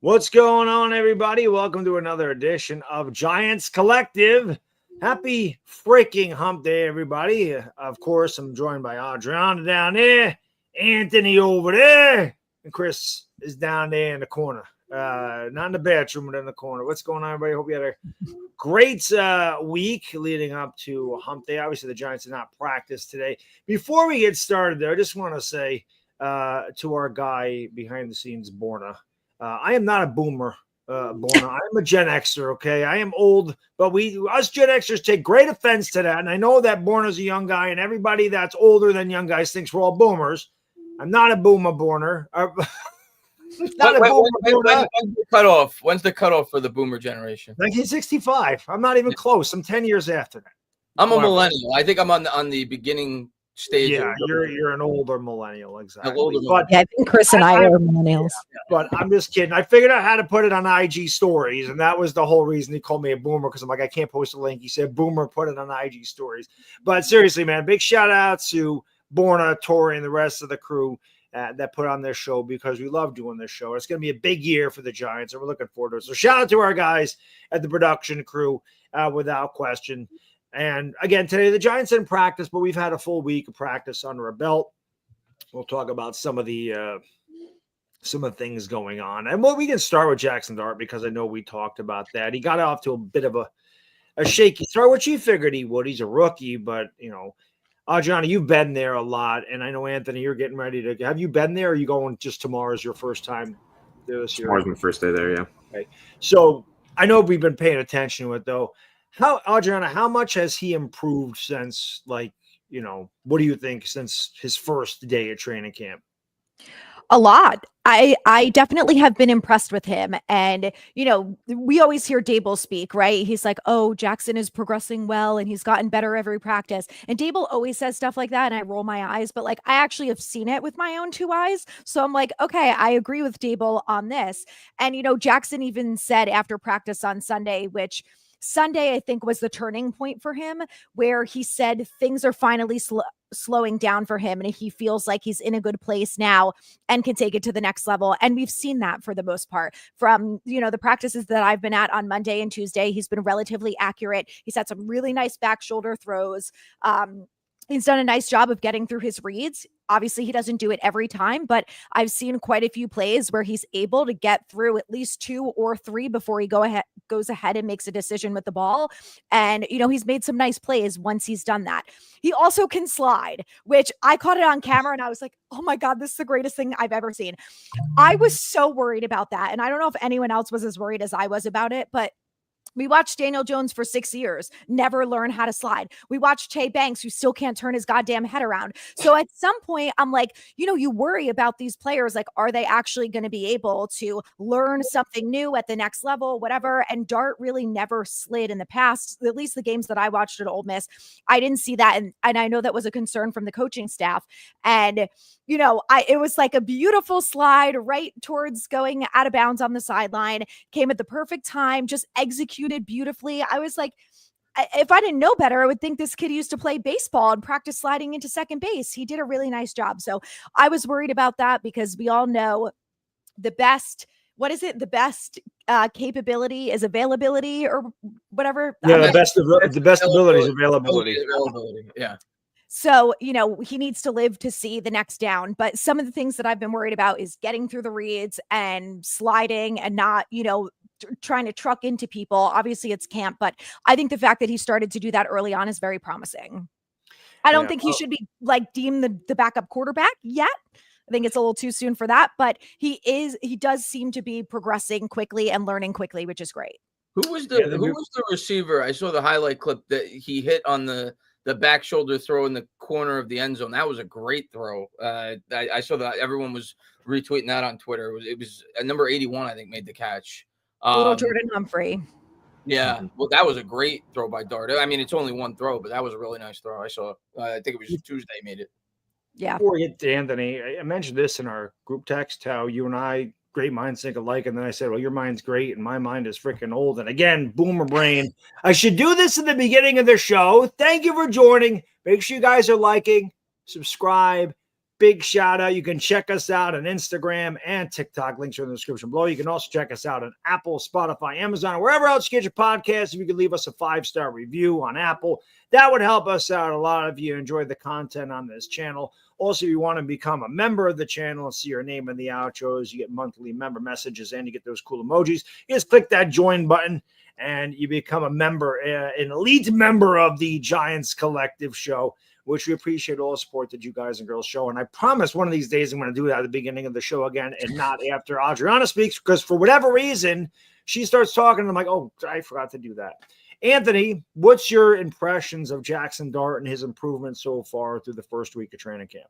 What's going on, everybody? Welcome to another edition of Giants Collective. Happy freaking hump day, everybody. Of course, I'm joined by Adriana down there, Anthony over there, and Chris is down there in the corner. Not in the bathroom, but in the corner. What's going on, everybody? Hope you had a great week leading up to hump day. Obviously, the Giants did not practice today. Before we get started, though, I just want to say to our guy behind the scenes, Borna, I am not a boomer, Borna. I'm a Gen Xer, okay? I am old, but us Gen Xers take great offense to that. And I know that Borna's a young guy, and everybody that's older than young guys thinks we're all boomers. I'm not a boomer, Borner. When's the cutoff? When's the cutoff for the boomer generation? 1965. I'm not even close. I'm 10 years after that. I'm a millennial. I think I'm on the beginning stage. Yeah, you're an older millennial, exactly. I think Chris and I are millennials. But I'm just kidding. I figured out how to put it on IG stories, and that was the whole reason he called me a boomer, because I'm like, I can't post a link. He said, boomer, put it on IG stories. But seriously, man, big shout out to Borna, Tori, and the rest of the crew that put on this show, because we love doing this show. It's going to be a big year for the Giants, and we're looking forward to it. So shout out to our guys at the production crew, without question. And again, today the Giants didn't practice, but we've had a full week of practice under our belt. We'll talk about some of the things going on. And we can start with Jackson Dart, because I know we talked about that. He got off to a bit of a shaky start, which he figured he would. He's a rookie, but, you know, Johnny, you've been there a lot. And I know, Anthony, you're getting ready to – have you been there, or are you going just tomorrow's your first time there this year? Tomorrow's my first day there, yeah. Okay. So I know we've been paying attention to it, though. Adriana, how much has he improved since, like, you know, what do you think since his first day at training camp? A lot. I definitely have been impressed with him. And, you know, we always hear Dable speak, right? He's like, oh, Jackson is progressing well and he's gotten better every practice. And Dable always says stuff like that. And I roll my eyes, but like, I actually have seen it with my own two eyes. So I'm like, okay, I agree with Dable on this. And, you know, Jackson even said after practice on Sunday, which Sunday, I think, was the turning point for him, where he said things are finally slowing down for him. And he feels like he's in a good place now and can take it to the next level. And we've seen that for the most part from, you know, the practices that I've been at on Monday and Tuesday. He's been relatively accurate. He's had some really nice back shoulder throws. He's done a nice job of getting through his reads. Obviously, he doesn't do it every time, but I've seen quite a few plays where he's able to get through at least 2 or 3 before he goes ahead and makes a decision with the ball. And, you know, he's made some nice plays once he's done that. He also can slide, which I caught it on camera and I was like, oh my God, this is the greatest thing I've ever seen. I was so worried about that. And I don't know if anyone else was as worried as I was about it, but we watched Daniel Jones for 6 years, never learn how to slide. We watched Tay Banks, who still can't turn his goddamn head around. So at some point, I'm like, you know, you worry about these players. Like, are they actually going to be able to learn something new at the next level, whatever? And Dart really never slid in the past, at least the games that I watched at Ole Miss. I didn't see that. And I know that was a concern from the coaching staff. And, you know, it was like a beautiful slide right towards going out of bounds on the sideline, came at the perfect time, just executed beautifully. I was like, if I didn't know better, I would think this kid used to play baseball and practice sliding into second base. He did a really nice job. So I was worried about that, because we all know the best, what is it? The best capability is availability, or whatever. Yeah, the best ability is availability. Yeah. So, you know, he needs to live to see the next down. But some of the things that I've been worried about is getting through the reads and sliding and not, you know, trying to truck into people. Obviously it's camp, but I think the fact that he started to do that early on is very promising. I don't think he should be like deemed the backup quarterback yet. I think it's a little too soon for that, but he does seem to be progressing quickly and learning quickly, which is great. Who was the receiver? I saw the highlight clip that he hit on the back shoulder throw in the corner of the end zone. That was a great throw. I saw that everyone was retweeting that on Twitter. It was number 81, I think, made the catch. Little Jordan Humphrey. Yeah, well, that was a great throw by Dart. I mean, it's only one throw, but that was a really nice throw. I saw. I think it was Tuesday made it. Yeah. Before we get to Anthony, I mentioned this in our group text, how you and I, great minds think alike. And then I said, well, your mind's great and my mind is freaking old. And again, boomer brain. I should do this in the beginning of the show. Thank you for joining. Make sure you guys are liking, subscribe, big shout out. You can check us out on Instagram and TikTok. Links are in the description below. You can also check us out on Apple, Spotify, Amazon, or wherever else you get your podcasts. If you could leave us a 5-star review on Apple, that would help us out. A lot of you enjoy the content on this channel. Also, if you want to become a member of the channel and see your name in the outros, you get monthly member messages and you get those cool emojis. You just click that join button and you become a member, an elite member of the Giants Collective show, which we appreciate all the support that you guys and girls show. And I promise one of these days I'm going to do that at the beginning of the show again and not after Adriana speaks, because for whatever reason, she starts talking and I'm like, oh, I forgot to do that. Anthony, what's your impressions of Jackson Dart and his improvement so far through the first week of training camp?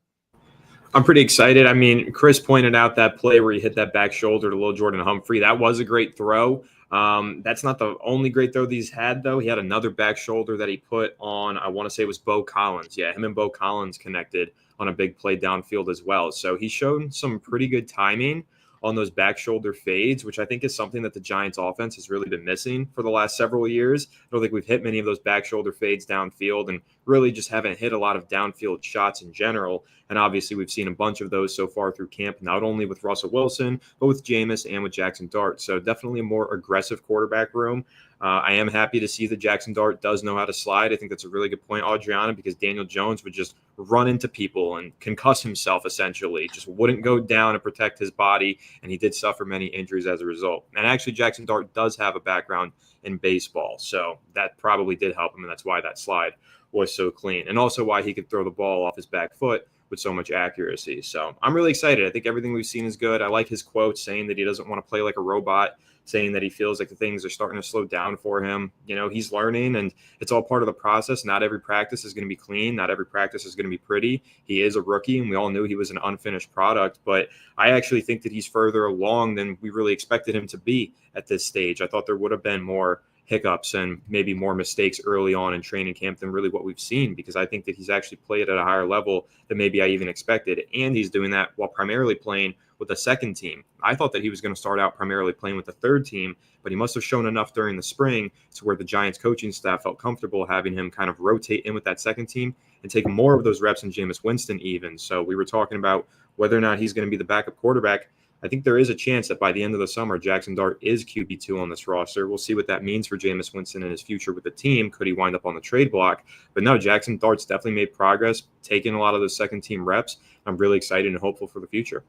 I'm pretty excited. I mean, Chris pointed out that play where he hit that back shoulder to Lil Jordan Humphrey. That was a great throw. That's not the only great throw that he's had, though. He had another back shoulder that he put on, I want to say it was Bo Collins. Yeah, him and Bo Collins connected on a big play downfield as well. So he's shown some pretty good timing on those back shoulder fades, which I think is something that the Giants offense has really been missing for the last several years. I don't think we've hit many of those back shoulder fades downfield and really just haven't hit a lot of downfield shots in general. And obviously we've seen a bunch of those so far through camp, not only with Russell Wilson, but with Jameis and with Jackson Dart. So definitely a more aggressive quarterback room. I am happy to see that Jackson Dart does know how to slide. I think that's a really good point, Adriana, because Daniel Jones would just run into people and concuss himself, essentially. Just wouldn't go down and protect his body, and he did suffer many injuries as a result. And actually, Jackson Dart does have a background in baseball, so that probably did help him, and that's why that slide was so clean, and also why he could throw the ball off his back foot with so much accuracy. So I'm really excited. I think everything we've seen is good. I like his quote saying that he doesn't want to play like a robot, saying that he feels like the things are starting to slow down for him. You know, he's learning and it's all part of the process. Not every practice is going to be clean. Not every practice is going to be pretty. He is a rookie and we all knew he was an unfinished product, but I actually think that he's further along than we really expected him to be at this stage. I thought there would have been more hiccups and maybe more mistakes early on in training camp than really what we've seen, because I think that he's actually played at a higher level than maybe I even expected. And he's doing that while primarily playing with the second team. I thought that he was going to start out primarily playing with the third team, but he must have shown enough during the spring to where the Giants coaching staff felt comfortable having him kind of rotate in with that second team and take more of those reps in Jameis Winston even. So we were talking about whether or not he's going to be the backup quarterback. I think there is a chance that by the end of the summer, Jackson Dart is QB2 on this roster. We'll see what that means for Jameis Winston and his future with the team. Could he wind up on the trade block? But no, Jackson Dart's definitely made progress, taking a lot of those second-team reps. I'm really excited and hopeful for the future.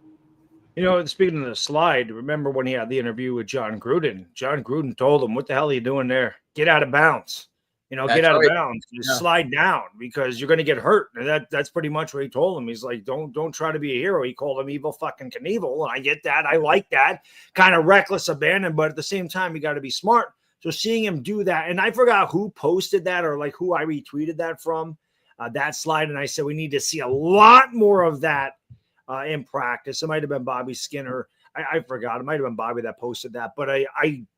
You know, speaking of the slide, remember when he had the interview with John Gruden? John Gruden told him, what the hell are you doing there? Get out of bounds. You know, get out of bounds. Just slide down because you're going to get hurt. And that's pretty much what he told him. He's like, don't try to be a hero. He called him evil fucking Knievel. And I get that. I like that. Kind of reckless abandon. But at the same time, you got to be smart. So seeing him do that, and I forgot who posted that or like who I retweeted that from, that slide. And I said, we need to see a lot more of that in practice. It might have been Bobby Skinner. I forgot. It might have been Bobby that posted that. But I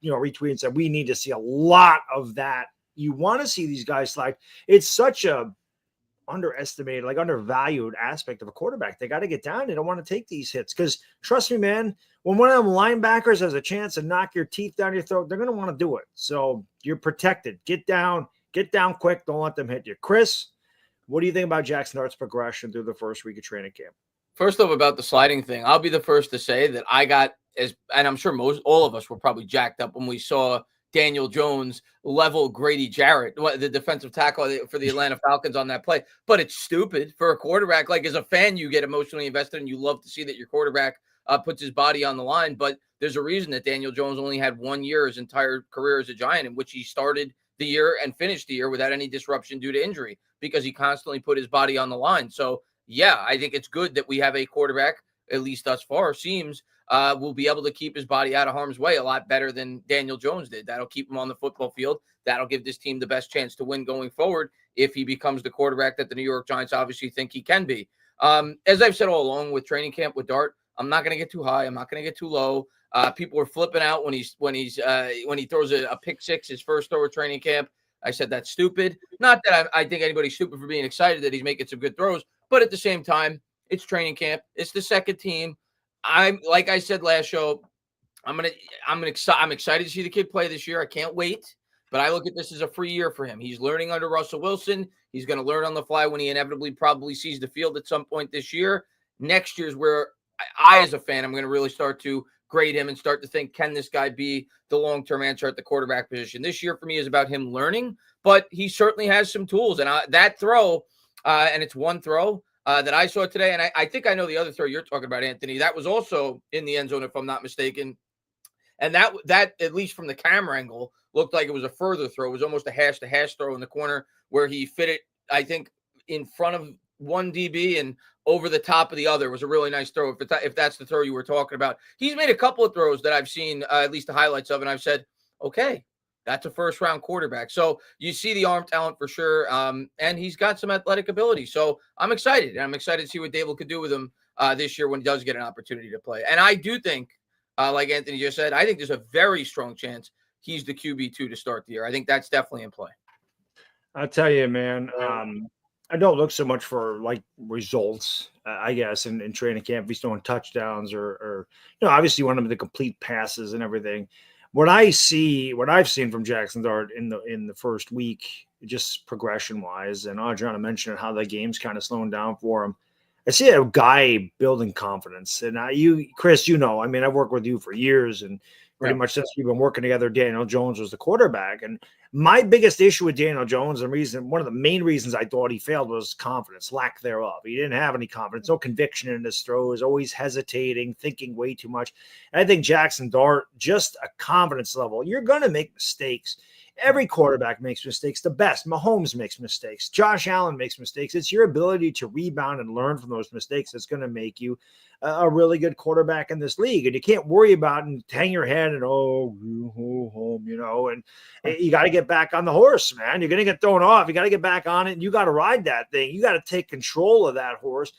retweeted and said, we need to see a lot of that. You want to see these guys slide. It's such a underestimated, like undervalued aspect of a quarterback. They got to get down. They don't want to take these hits because trust me, man, when one of them linebackers has a chance to knock your teeth down your throat, they're going to want to do it. So you're protected. Get down quick. Don't let them hit you. Chris, what do you think about Jackson Dart's progression through the first week of training camp? First off, about the sliding thing, I'll be the first to say that I got and I'm sure all of us were probably jacked up when we saw Daniel Jones level Grady Jarrett, the defensive tackle for the Atlanta Falcons on that play. But it's stupid for a quarterback. Like as a fan, you get emotionally invested and you love to see that your quarterback puts his body on the line. But there's a reason that Daniel Jones only had 1 year his entire career as a Giant, in which he started the year and finished the year without any disruption due to injury because he constantly put his body on the line. So, yeah, I think it's good that we have a quarterback, at least thus far, seems will be able to keep his body out of harm's way a lot better than Daniel Jones did. That'll keep him on the football field. That'll give this team the best chance to win going forward if he becomes the quarterback that the New York Giants obviously think he can be. As I've said all along with training camp with Dart, I'm not going to get too high. I'm not going to get too low. People are flipping out when he throws a pick six, his first throw of training camp. I said that's stupid. Not that I think anybody's stupid for being excited that he's making some good throws, but at the same time, it's training camp. It's the second team. Like I said last show, I'm excited to see the kid play this year. I can't wait. But I look at this as a free year for him. He's learning under Russell Wilson. He's going to learn on the fly when he inevitably probably sees the field at some point this year. next year's where I as a fan, I'm going to really start to grade him and start to think, can this guy be the long-term answer at the quarterback position? This year for me is about him learning, but he certainly has some tools. And that throw, and it's one throw that I saw today, and I think I know the other throw you're talking about, Anthony. That was also in the end zone, if I'm not mistaken. And that at least from the camera angle, looked like it was a further throw. It was almost a hash-to-hash throw in the corner where he fit it, I think, in front of one DB and over the top of the other. It was a really nice throw. If that's the throw you were talking about, he's made a couple of throws that I've seen, at least the highlights of, and I've said, okay, that's a first-round quarterback. So you see the arm talent for sure, and he's got some athletic ability. So I'm excited, and I'm excited to see what Dable could do with him this year when he does get an opportunity to play. And I do think, like Anthony just said, I think there's a very strong chance he's the QB2 to start the year. I think that's definitely in play. I'll tell you, man, I don't look so much for like results, I guess, in training camp. If he's throwing touchdowns or obviously one of the complete passes and everything. What I've seen from Jackson Dart in the first week, just progression wise, and Adriana mentioned how the game's kind of slowing down for him. I see a guy building confidence, and Chris, I mean, I've worked with you for years, and pretty much since we've been working together. Daniel Jones was the quarterback, and my biggest issue with Daniel Jones, and one of the main reasons I thought he failed, was confidence, lack thereof. He didn't have any confidence, no conviction in his throws, always hesitating, thinking way too much. And I think Jackson Dart, just a confidence level. You're going to make mistakes. Every quarterback makes mistakes. The best. Mahomes makes mistakes. Josh Allen makes mistakes. It's your ability to rebound and learn from those mistakes that's going to make you a really good quarterback in this league. And you can't worry about and hang your head and, and you got to get back on the horse, man. You're going to get thrown off. You got to get back on it, and you got to ride that thing. You got to take control of that horse.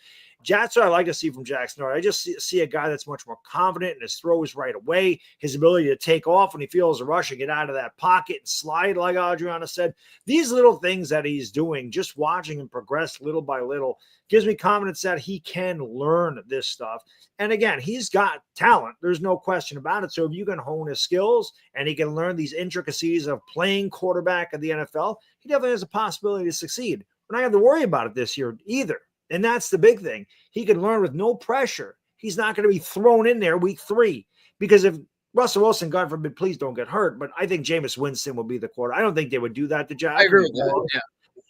That's what I like to see from Jackson Dart. I just see a guy that's much more confident in his throws right away, his ability to take off when he feels a rush and get out of that pocket and slide, like Adriana said. These little things that he's doing, just watching him progress little by little, gives me confidence that he can learn this stuff. And again, he's got talent. There's no question about it. So if you can hone his skills and he can learn these intricacies of playing quarterback in the NFL, he definitely has a possibility to succeed. We're not going to have to worry about it this year either. And that's the big thing. He can learn with no pressure. He's not going to be thrown in there week 3. Because if Russell Wilson, God forbid, please don't get hurt, but I think Jameis Winston will be the quarterback. I don't think they would do that to Jack. I agree with that.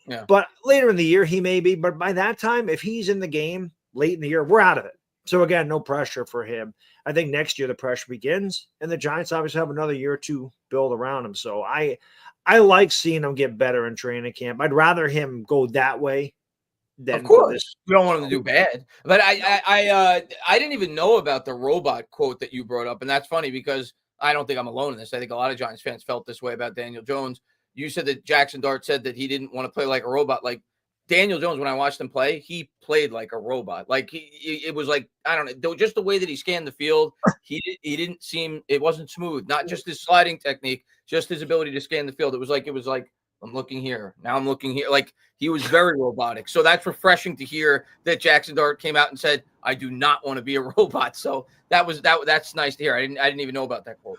Yeah. But later in the year, he may be. But by that time, if he's in the game late in the year, we're out of it. So again, no pressure for him. I think next year the pressure begins, and the Giants obviously have another year to build around him. So I like seeing him get better in training camp. I'd rather him go that way. Of course, we don't want him to do bad. But I didn't even know about the robot quote that you brought up, and that's funny because I don't think I'm alone in this. I think a lot of Giants fans felt this way about Daniel Jones. You said that Jackson Dart said that he didn't want to play like a robot. Like Daniel Jones, when I watched him play, he played like a robot. Like it was like, I don't know, just the way that he scanned the field. He didn't seem, it wasn't smooth. Not just his sliding technique, just his ability to scan the field. It was like I'm looking here. Now I'm looking here. Like he was very robotic. So that's refreshing to hear that Jackson Dart came out and said, I do not want to be a robot. So that's nice to hear. I didn't even know about that quote.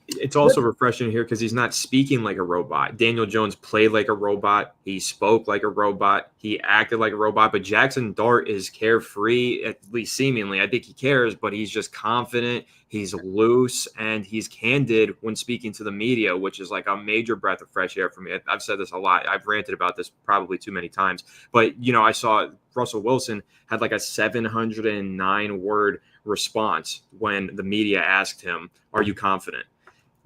It's also refreshing here because he's not speaking like a robot. Daniel Jones played like a robot. He spoke like a robot. He acted like a robot. But Jackson Dart is carefree, at least seemingly. I think he cares, but he's just confident. He's loose, and he's candid when speaking to the media, which is like a major breath of fresh air for me. I've said this a lot. I've ranted about this probably too many times. But, I saw Russell Wilson had like a 709-word response when the media asked him, "Are you confident?"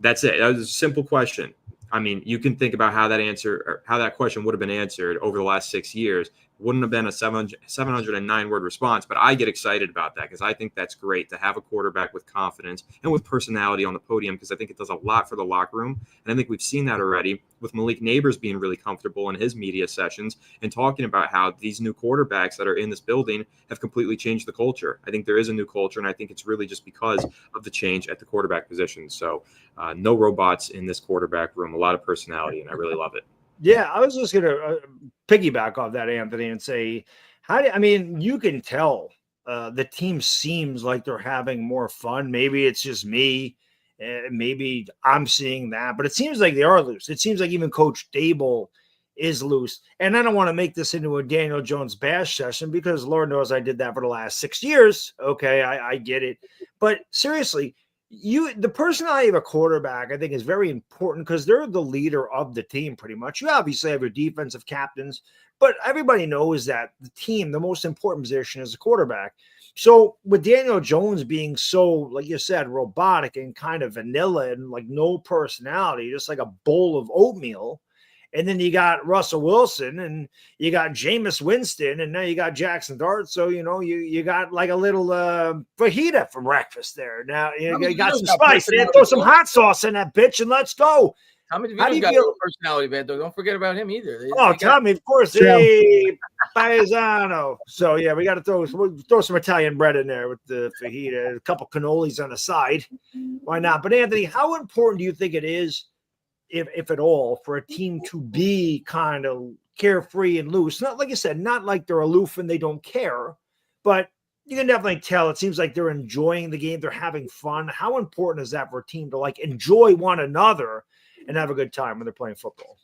That's it. That was a simple question. I mean, you can think about how that question would have been answered over the last 6 years. Wouldn't have been a 709-word response, but I get excited about that because I think that's great to have a quarterback with confidence and with personality on the podium because I think it does a lot for the locker room. And I think we've seen that already with Malik Nabers being really comfortable in his media sessions and talking about how these new quarterbacks that are in this building have completely changed the culture. I think there is a new culture, and I think it's really just because of the change at the quarterback position. So no robots in this quarterback room, a lot of personality, and I really love it. Yeah, I was just going to piggyback off that, Anthony, and say, you can tell the team seems like they're having more fun. Maybe it's just me. Maybe I'm seeing that, but it seems like they are loose. It seems like even Coach Dable is loose. And I don't want to make this into a Daniel Jones bash session because Lord knows I did that for the last 6 years. Okay, I get it. But seriously, the personality of a quarterback, I think, is very important because they're the leader of the team pretty much. You obviously have your defensive captains, but everybody knows that the team, the most important position is the quarterback. So with Daniel Jones being so, like you said, robotic and kind of vanilla and like no personality, just like a bowl of oatmeal. And then you got Russell Wilson and you got Jameis Winston and now you got Jackson Dart. So, you got like a little fajita for breakfast there. Now you got some spice. Throw some hot sauce in that bitch and let's go. How do you got a personality, man? Don't forget about him either. Tommy, of course. Hey, paisano. So, yeah, we got to throw some Italian bread in there with the fajita, a couple cannolis on the side. Why not? But, Anthony, how important do you think it is, if at all, for a team to be kind of carefree and loose? Not like you said, not like they're aloof and they don't care, but you can definitely tell it seems like they're enjoying the game. They're having fun. How important is that for a team to like enjoy one another and have a good time when they're playing football?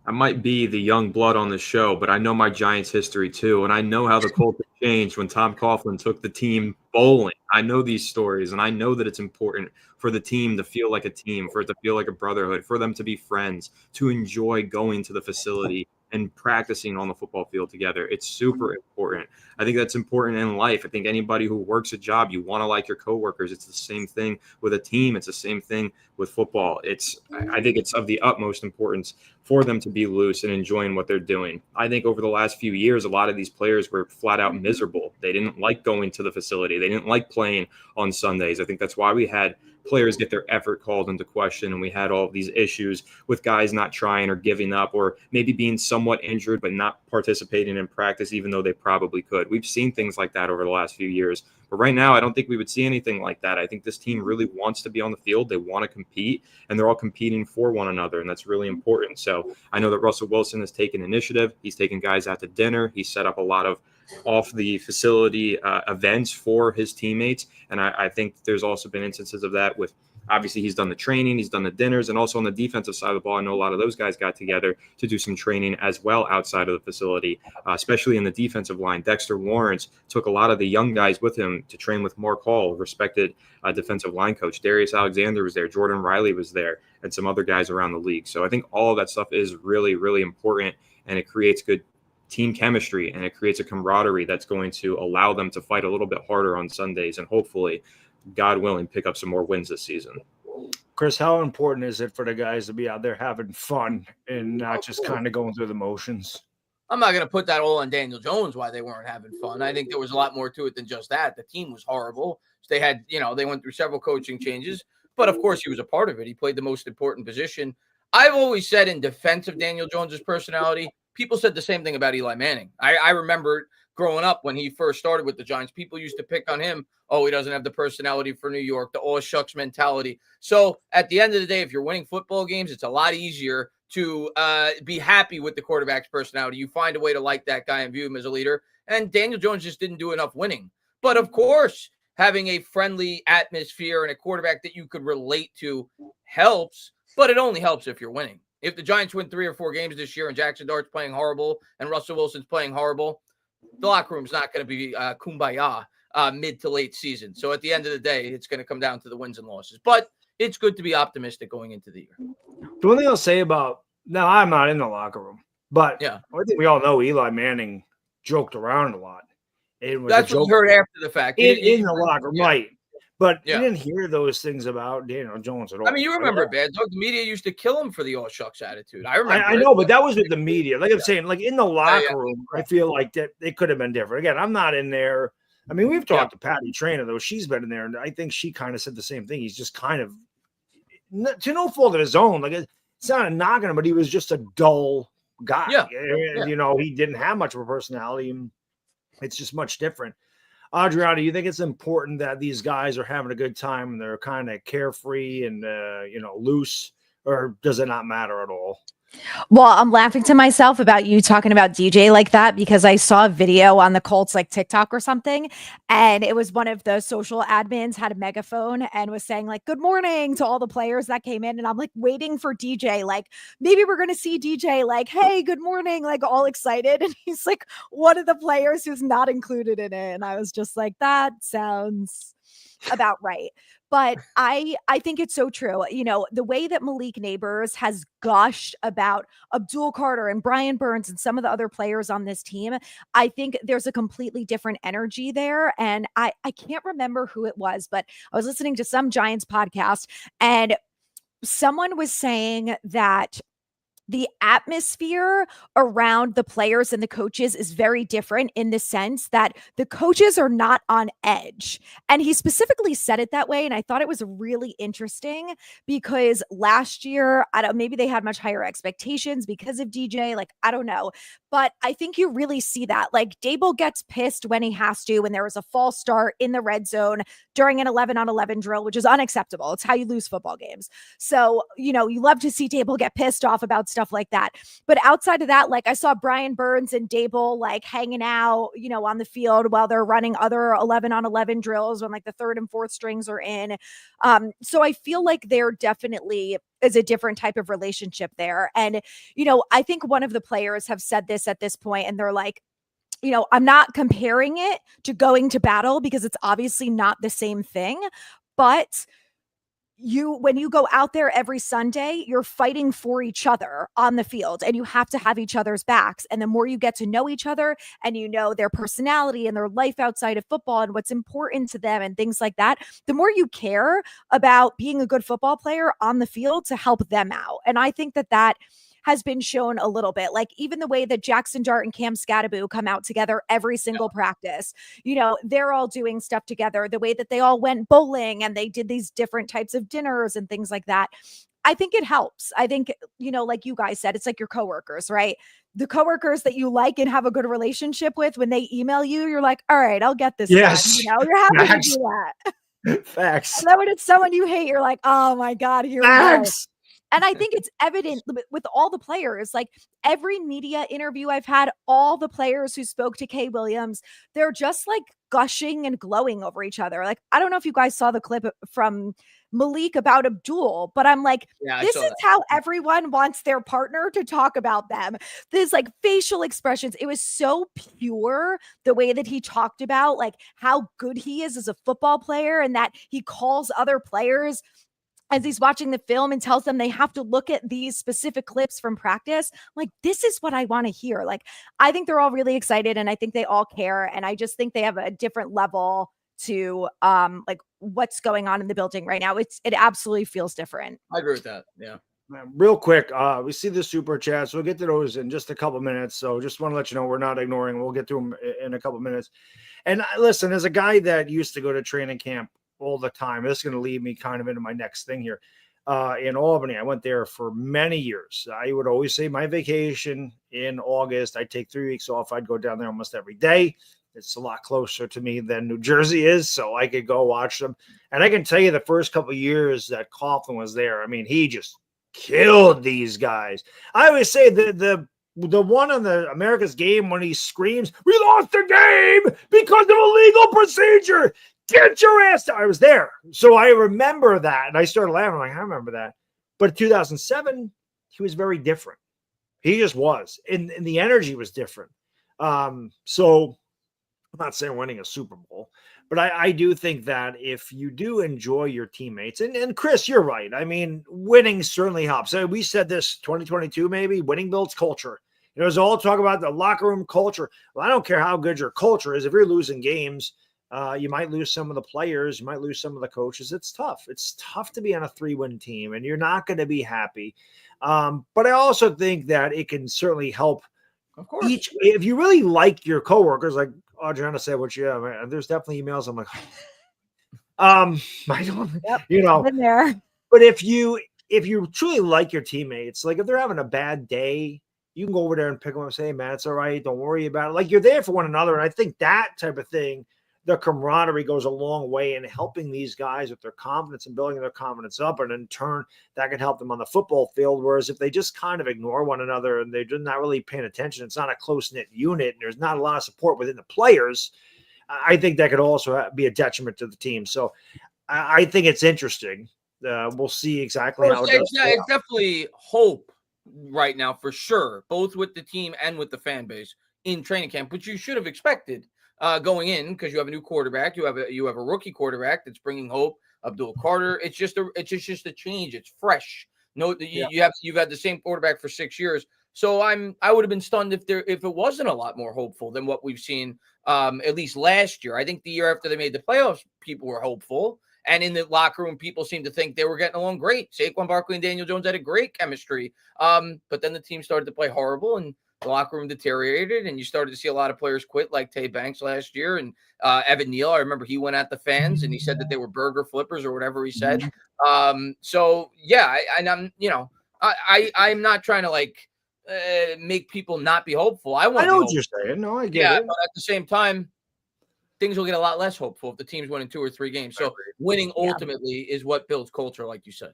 I might be the young blood on the show, but I know my Giants history too. And I know how the culture changed when Tom Coughlin took the team bowling. I know these stories, and I know that it's important for the team to feel like a team, for it to feel like a brotherhood, for them to be friends, to enjoy going to the facility and practicing on the football field together. It's super important. I think that's important in life. I think anybody who works a job, you want to like your coworkers. It's the same thing with a team. It's the same thing with football. I think it's of the utmost importance for them to be loose and enjoying what they're doing. I think over the last few years, a lot of these players were flat out miserable. They didn't like going to the facility. They didn't like playing on Sundays. I think that's why we had players get their effort called into question, and we had all of these issues with guys not trying or giving up or maybe being somewhat injured but not participating in practice even though they probably could. We've seen things like that over the last few years, but right now I don't think we would see anything like that. I think this team really wants to be on the field. They want to compete, and they're all competing for one another, and that's really important. So I know that Russell Wilson has taken initiative. He's taken guys out to dinner. He set up a lot of off the facility events for his teammates. And I think there's also been instances of that with, obviously he's done the training, he's done the dinners, and also on the defensive side of the ball, I know a lot of those guys got together to do some training as well outside of the facility, especially in the defensive line. Dexter Lawrence took a lot of the young guys with him to train with Mark Hall, respected defensive line coach. Darius Alexander was there. Jordan Riley was there, and some other guys around the league. So I think all of that stuff is really, really important, and it creates good team chemistry, and it creates a camaraderie that's going to allow them to fight a little bit harder on Sundays and hopefully, God willing, pick up some more wins this season. Chris, how important is it for the guys to be out there having fun and not just kind of going through the motions? I'm not going to put that all on Daniel Jones why they weren't having fun. I think there was a lot more to it than just that. The team was horrible. They had, they went through several coaching changes, but of course he was a part of it. He played the most important position. I've always said in defense of Daniel Jones's personality, people said the same thing about Eli Manning. I remember growing up when he first started with the Giants, people used to pick on him. Oh, he doesn't have the personality for New York, the all shucks mentality. So at the end of the day, if you're winning football games, it's a lot easier to be happy with the quarterback's personality. You find a way to like that guy and view him as a leader. And Daniel Jones just didn't do enough winning. But of course, having a friendly atmosphere and a quarterback that you could relate to helps, but it only helps if you're winning. If the Giants win 3 or 4 games this year and Jackson Dart's playing horrible and Russell Wilson's playing horrible, the locker room's not going to be kumbaya mid to late season. So at the end of the day, it's going to come down to the wins and losses. But it's good to be optimistic going into the year. The one thing I'll say about now, I'm not in the locker room, but yeah, I think we all know Eli Manning joked around a lot. That's what we heard after the fact. In the locker room, right. But you didn't hear those things about Daniel Jones at all. I mean, you remember Baddog. The media used to kill him for the all shucks attitude. I remember. I know, but that was with the media. Like I'm saying, like in the locker room, I feel like that it could have been different. Again, I'm not in there. I mean, we've talked to Patty Trainer, though. She's been in there, and I think she kind of said the same thing. He's just kind of, to no fault of his own. Like it's not a knock on him, but he was just a dull guy. Yeah. And, he didn't have much of a personality. And it's just much different. Adriana, do you think it's important that these guys are having a good time and they're kind of carefree and, loose or does it not matter at all? Well, I'm laughing to myself about you talking about DJ like that because I saw a video on the Colts like TikTok or something, and it was one of the social admins had a megaphone and was saying like good morning to all the players that came in, and I'm like waiting for DJ, like maybe we're gonna see DJ like, hey, good morning, like all excited, and he's like one of the players who's not included in it, and I was just like, that sounds about right. But I think it's so true. You know, the way that Malik Nabers has gushed about Abdul Carter and Brian Burns and some of the other players on this team, I think there's a completely different energy there. And I can't remember who it was, but I was listening to some Giants podcast and someone was saying that the atmosphere around the players and the coaches is very different in the sense that the coaches are not on edge. And he specifically said it that way. And I thought it was really interesting because last year, maybe they had much higher expectations because of DJ. Like, I don't know. But I think you really see that. Like, Dable gets pissed when he has to, when there was a false start in the red zone during an 11-on-11 drill, which is unacceptable. It's how you lose football games. So, you know, you love to see Dable get pissed off about stuff like that. But outside of that, like I saw Brian Burns and Dable like hanging out, you know, on the field while they're running other 11-on-11 drills when like the third and fourth strings are in. So I feel like there definitely is a different type of relationship there. And, you know, I think one of the players have said this at this point, and they're like, you know, I'm not comparing it to going to battle because it's obviously not the same thing, but when you go out there every Sunday, you're fighting for each other on the field and you have to have each other's backs. And the more you get to know each other and you know their personality and their life outside of football and what's important to them and things like that, the more you care about being a good football player on the field to help them out. And I think that has been shown a little bit, like even the way that Jackson Dart and Cam Scatterbo come out together every single practice, you know, they're all doing stuff together, the way that they all went bowling and they did these different types of dinners and things like that. I think it helps. I think, you know, like you guys said, it's like your coworkers, right? The coworkers that you like and have a good relationship with, when they email you, you're like, all right, I'll get this. Yes. Done. You know, you're happy to do that. Facts. And then when it's someone you hate, you're like, oh my God, here we go. And I think it's evident with all the players, like every media interview I've had, all the players who spoke to Kay Williams, they're just like gushing and glowing over each other. Like, I don't know if you guys saw the clip from Malik about Abdul, but I'm like, this is how everyone wants their partner to talk about them. This like facial expressions. It was so pure the way that he talked about like how good he is as a football player and that he calls other players as he's watching the film and tells them they have to look at these specific clips from practice. Like, this is what I want to hear. Like, I think they're all really excited and I think they all care. And I just think they have a different level to like what's going on in the building right now. It absolutely feels different. I agree with that. Yeah. Real quick, we see the super chats. We'll get to those in just a couple minutes. So just want to let you know we're not ignoring. We'll get to them in a couple minutes. And listen, as a guy that used to go to training camp all the time, this is going to lead me kind of into my next thing here. In Albany, I went there for many years. I would always say my vacation in August, I'd take 3 weeks off. I'd go down there almost every day. It's a lot closer to me than New Jersey is, so I could go watch them. And I can tell you the first couple of years that Coughlin was there, I mean, he just killed these guys. I always say the one on the America's Game when he screams, "We lost the game because of a legal procedure. Get your ass down." I was there. So I remember that. And I started laughing. Like, I remember that. But in 2007, he was very different. He just was. And the energy was different. So I'm not saying winning a Super Bowl, but I do think that if you do enjoy your teammates, and Chris, you're right. I mean, winning certainly helps. We said this 2022, maybe winning builds culture. You know, it's all talk about the locker room culture. Well, I don't care how good your culture is. If you're losing games, you might lose some of the players. You might lose some of the coaches. It's tough. It's tough to be on a 3-win team, and you're not going to be happy. But I also think that it can certainly help. Of course. If you really like your coworkers, like Adriana said, what you have, there's definitely emails. I'm like, I don't, you know, been there. But if you truly like your teammates, like if they're having a bad day, you can go over there and pick them up and say, "Hey, man, it's all right. Don't worry about it." Like, you're there for one another. And I think that type of thing, the camaraderie goes a long way in helping these guys with their confidence and building their confidence up. And in turn, that can help them on the football field. Whereas if they just kind of ignore one another and they're not really paying attention, it's not a close-knit unit, and there's not a lot of support within the players, I think that could also be a detriment to the team. So I think it's interesting. We'll see exactly how it does. It's definitely hope right now for sure, both with the team and with the fan base in training camp, which you should have expected going in, because you have a new quarterback, you have a rookie quarterback that's bringing hope, Abdul Carter. It's just a change. It's fresh. You've had the same quarterback for 6 years. So I would have been stunned if it wasn't a lot more hopeful than what we've seen at least last year. I think the year after they made the playoffs, people were hopeful. And in the locker room, people seemed to think they were getting along great. Saquon Barkley and Daniel Jones had a great chemistry. But then the team started to play horrible, and the locker room deteriorated, and you started to see a lot of players quit, like Tay Banks last year. And Evan Neal, I remember he went at the fans, and he said that they were burger flippers or whatever he said. So, yeah, I'm not trying to, make people not be hopeful. I know what you're saying. No, I get it. But at the same time, things will get a lot less hopeful if the team's winning 2 or 3 games. So winning ultimately is what builds culture, like you said.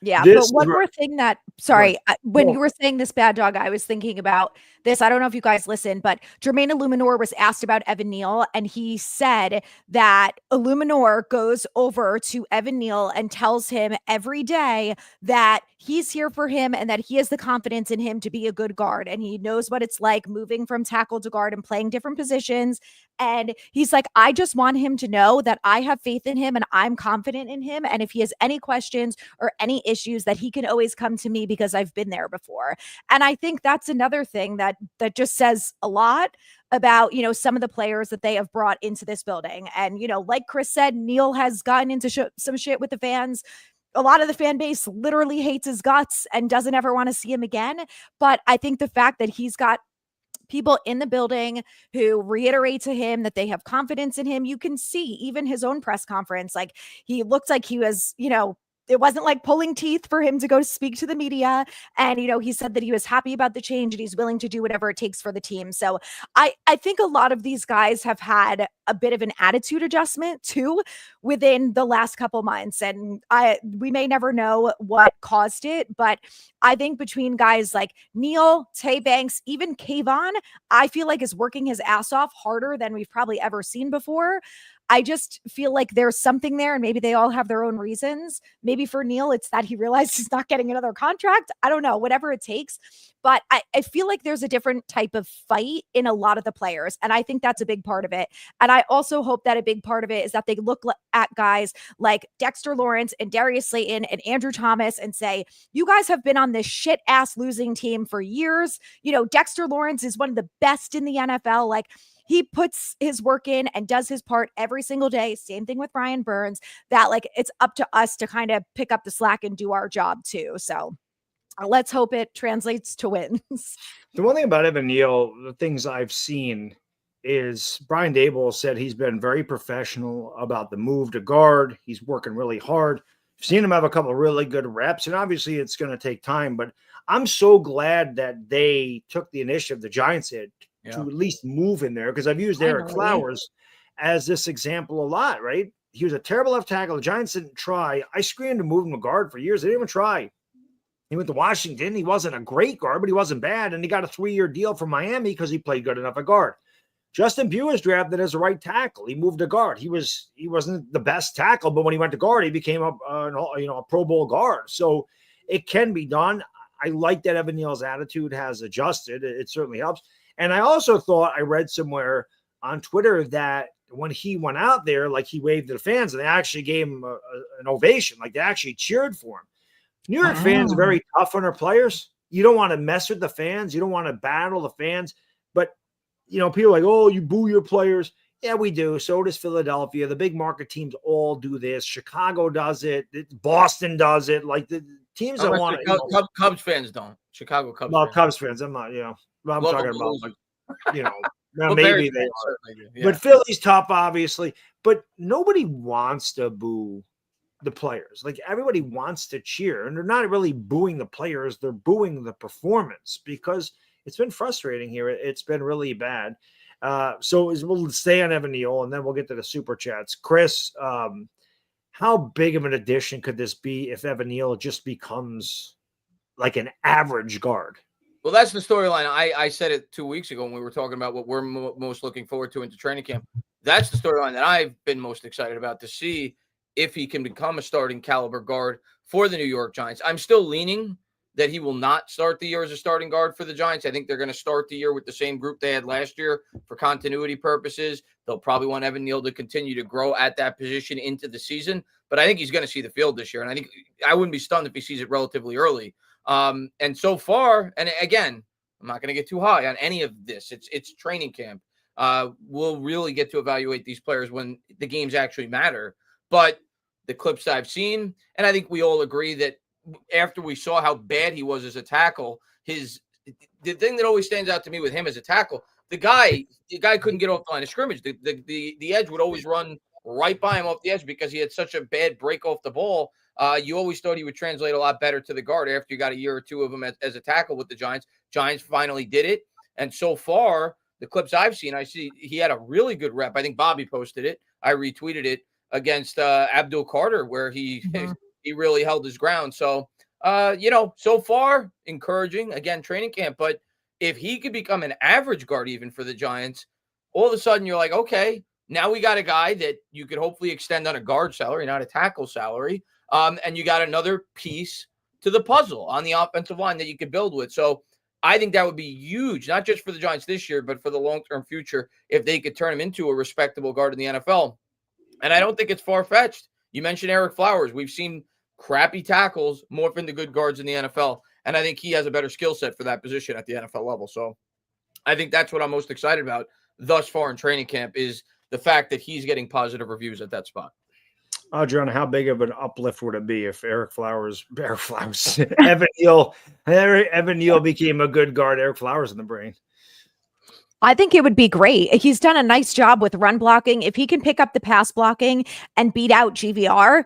Yeah, but one more thing that, when you were saying this, Bad Dog, I was thinking about this. I don't know if you guys listened, but Jermaine Illuminor was asked about Evan Neal, and he said that Illuminor goes over to Evan Neal and tells him every day that he's here for him and that he has the confidence in him to be a good guard. And he knows what it's like moving from tackle to guard and playing different positions. And he's like, I just want him to know that I have faith in him and I'm confident in him. And if he has any questions or any issues, that he can always come to me because I've been there before. And I think that's another thing that just says a lot about, some of the players that they have brought into this building. And, like Chris said, Neal has gotten into some shit with the fans. A lot of the fan base literally hates his guts and doesn't ever want to see him again. But I think the fact that he's got people in the building who reiterate to him that they have confidence in him, you can see even his own press conference, like he looked like he was, it wasn't like pulling teeth for him to go speak to the media. And, he said that he was happy about the change and he's willing to do whatever it takes for the team. So I think a lot of these guys have had a bit of an attitude adjustment too within the last couple months. And we may never know what caused it, but I think between guys like Neal, Tay Banks, even Kayvon, I feel like is working his ass off harder than we've probably ever seen before. I just feel like there's something there, and maybe they all have their own reasons. Maybe for Neal, it's that he realized he's not getting another contract. I don't know, whatever it takes. But I feel like there's a different type of fight in a lot of the players, and I think that's a big part of it. And I also hope that a big part of it is that they look at guys like Dexter Lawrence and Darius Slayton and Andrew Thomas and say, you guys have been on this shit-ass losing team for years. Dexter Lawrence is one of the best in the NFL. Like, he puts his work in and does his part every single day. Same thing with Brian Burns, that it's up to us to kind of pick up the slack and do our job too. So let's hope it translates to wins. The one thing about Evan Neal, the things I've seen is Brian Daboll said he's been very professional about the move to guard. He's working really hard. I've seen him have a couple of really good reps, and obviously it's going to take time, but I'm so glad that they took the initiative, the Giants did, to at least move in there, because I've used Eric Flowers as this example a lot, right? He was a terrible left tackle. The Giants didn't try. I screamed to move him to guard for years. They didn't even try. He went to Washington. He wasn't a great guard, but he wasn't bad. And he got a 3-year deal from Miami because he played good enough at guard. Justin Pugh was drafted as a right tackle. He moved to guard. He wasn't the best tackle, but when he went to guard, he became a Pro Bowl guard. So it can be done. I like that Evan Neal's attitude has adjusted. It certainly helps. And I also thought I read somewhere on Twitter that when he went out there, he waved to the fans and they actually gave him an ovation. They actually cheered for him. New York fans are very tough on their players. You don't want to mess with the fans. You don't want to battle the fans. But, people are like, oh, you boo your players. Yeah, we do. So does Philadelphia. The big market teams all do this. Chicago does it. Boston does it. The teams that want to. Cubs fans don't. Chicago Cubs. Well, Cubs fans. I'm not, I'm talking about, maybe they are. Yeah. But Philly's tough, obviously. But nobody wants to boo the players. Everybody wants to cheer. And they're not really booing the players. They're booing the performance because it's been frustrating here. It's been really bad. We'll stay on Evan Neal, and then we'll get to the super chats. Chris, how big of an addition could this be if Evan Neal just becomes like an average guard? Well, that's the storyline. I said it 2 weeks ago when we were talking about what we're most looking forward to into training camp. That's the storyline that I've been most excited about, to see if he can become a starting caliber guard for the New York Giants. I'm still leaning that he will not start the year as a starting guard for the Giants. I think they're going to start the year with the same group they had last year for continuity purposes. They'll probably want Evan Neal to continue to grow at that position into the season, but I think he's going to see the field this year. And I think I wouldn't be stunned if he sees it relatively early. And so far, and again, I'm not going to get too high on any of this. It's training camp. We'll really get to evaluate these players when the games actually matter. But the clips I've seen, and I think we all agree that after we saw how bad he was as a tackle, the thing that always stands out to me with him as a tackle, the guy couldn't get off the line of scrimmage. The edge would always run right by him off the edge because he had such a bad break off the ball. You always thought he would translate a lot better to the guard after you got a year or two of him as a tackle with the Giants. Giants finally did it. And so far, the clips I've seen, I see he had a really good rep. I think Bobby posted it. I retweeted it against Abdul Carter, where he really held his ground. So, so far, encouraging. Again, training camp. But if he could become an average guard even for the Giants, all of a sudden you're like, okay, now we got a guy that you could hopefully extend on a guard salary, not a tackle salary. And you got another piece to the puzzle on the offensive line that you could build with. So I think that would be huge, not just for the Giants this year, but for the long-term future, if they could turn him into a respectable guard in the NFL. And I don't think it's far-fetched. You mentioned Eric Flowers. We've seen crappy tackles morph into good guards in the NFL, and I think he has a better skill set for that position at the NFL level. So I think that's what I'm most excited about thus far in training camp, is the fact that he's getting positive reviews at that spot. John, how big of an uplift would it be if Evan Neal became a good guard? Eric Flowers in the brain. I think it would be great. He's done a nice job with run blocking. If he can pick up the pass blocking and beat out GVR,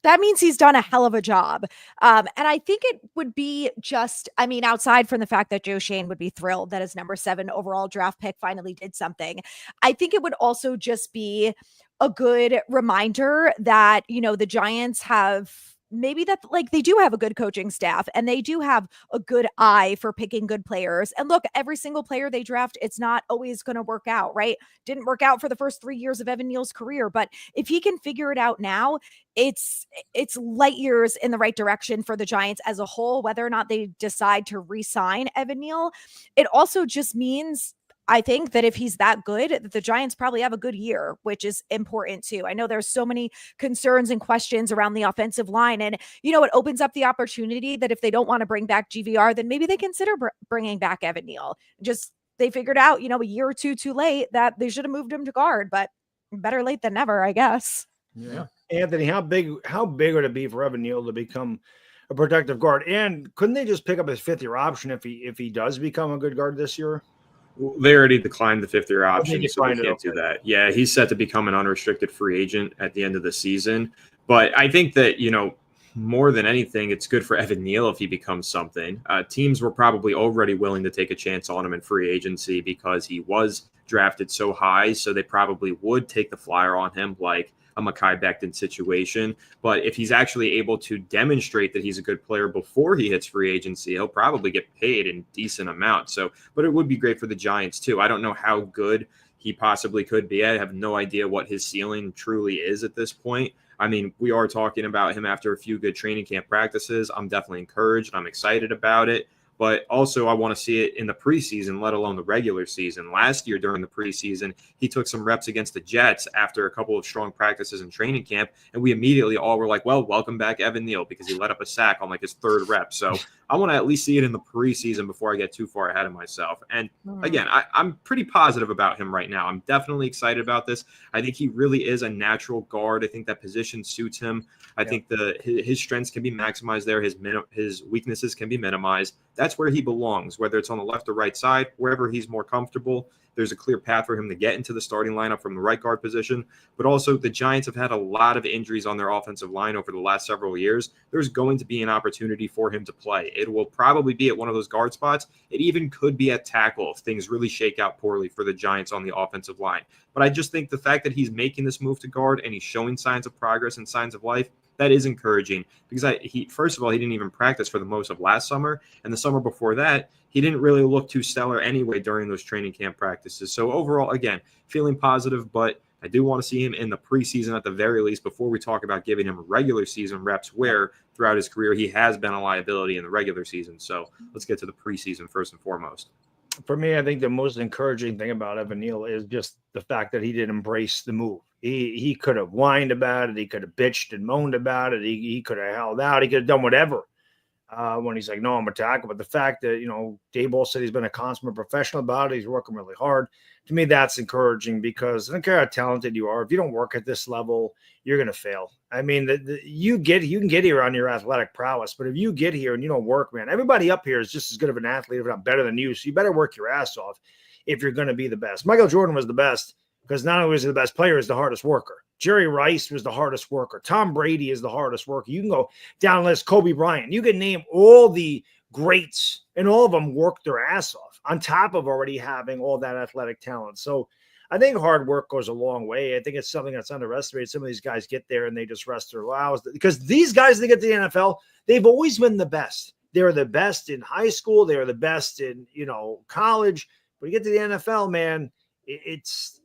that means he's done a hell of a job. And I think it would be outside from the fact that Joe Shane would be thrilled that his number 7 overall draft pick finally did something, I think it would also just be a good reminder that, the Giants have maybe that, like, they do have a good coaching staff and they do have a good eye for picking good players. And look, every single player they draft, it's not always going to work out, right? Didn't work out for the first 3 years of Evan Neal's career, but if he can figure it out now, it's light years in the right direction for the Giants as a whole, whether or not they decide to re-sign Evan Neal. It also just means, I think, that if he's that good, the Giants probably have a good year, which is important too. I know there's so many concerns and questions around the offensive line, and it opens up the opportunity that if they don't want to bring back GVR, then maybe they consider bringing back Evan Neal. Just they figured out, a year or two too late that they should have moved him to guard, but better late than never, I guess. Yeah, Anthony, how big would it be for Evan Neal to become a productive guard? And couldn't they just pick up his 5th-year option if he does become a good guard this year? They already declined the 5th-year option, so they can't do okay. that. Yeah, he's set to become an unrestricted free agent at the end of the season. But I think that, more than anything, it's good for Evan Neal if he becomes something. Teams were probably already willing to take a chance on him in free agency because he was drafted so high, so they probably would take the flyer on him, like a Mekhi Becton situation. But if he's actually able to demonstrate that he's a good player before he hits free agency, he'll probably get paid in decent amount. So, but it would be great for the Giants too. I don't know how good he possibly could be. I have no idea what his ceiling truly is at this point. I mean, we are talking about him after a few good training camp practices. I'm definitely encouraged. I'm excited about it. But also I want to see it in the preseason, let alone the regular season. Last year during the preseason, he took some reps against the Jets after a couple of strong practices in training camp. And we immediately all were like, well, welcome back Evan Neal, because he let up a sack on like his 3rd rep. So I want to at least see it in the preseason before I get too far ahead of myself. And again, I'm pretty positive about him right now. I'm definitely excited about this. I think he really is a natural guard. I think that position suits him. I think his strengths can be maximized there. His weaknesses can be minimized. That's where he belongs, whether it's on the left or right side, wherever he's more comfortable. There's a clear path for him to get into the starting lineup from the right guard position. But also the Giants have had a lot of injuries on their offensive line over the last several years. There's going to be an opportunity for him to play It will probably be at one of those guard spots. It even could be at tackle if things really shake out poorly for the Giants on the offensive line. But I just think the fact that he's making this move to guard and he's showing signs of progress and signs of life, that is encouraging, because first of all, he didn't even practice for the most of last summer, and the summer before that, he didn't really look too stellar anyway during those training camp practices. So overall, again, feeling positive, but I do want to see him in the preseason at the very least before we talk about giving him regular season reps, where throughout his career he has been a liability in the regular season. So let's get to the preseason first and foremost. For me, I think the most encouraging thing about Evan Neal is just the fact that he did embrace the move. He could have whined about it. He could have bitched and moaned about it. He could have held out. He could have done whatever when he's like, no, I'm going to tackle. But the fact that, Daboll said he's been a consummate professional about it, he's working really hard. To me, that's encouraging, because I don't care how talented you are. If you don't work at this level, you're going to fail. I mean, you can get here on your athletic prowess, but if you get here and you don't work, man, everybody up here is just as good of an athlete, if not better than you. So you better work your ass off if you're going to be the best. Michael Jordan was the best, because not only was he the best player, he's the hardest worker. Jerry Rice was the hardest worker. Tom Brady is the hardest worker. You can go down the list, Kobe Bryant. You can name all the greats, and all of them worked their ass off on top of already having all that athletic talent. So I think hard work goes a long way. I think it's something that's underestimated. Some of these guys get there and they just rest their laurels, because these guys that get to the NFL, they've always been the best. They're the best in high school. They're the best in, college. But you get to the NFL, man, it's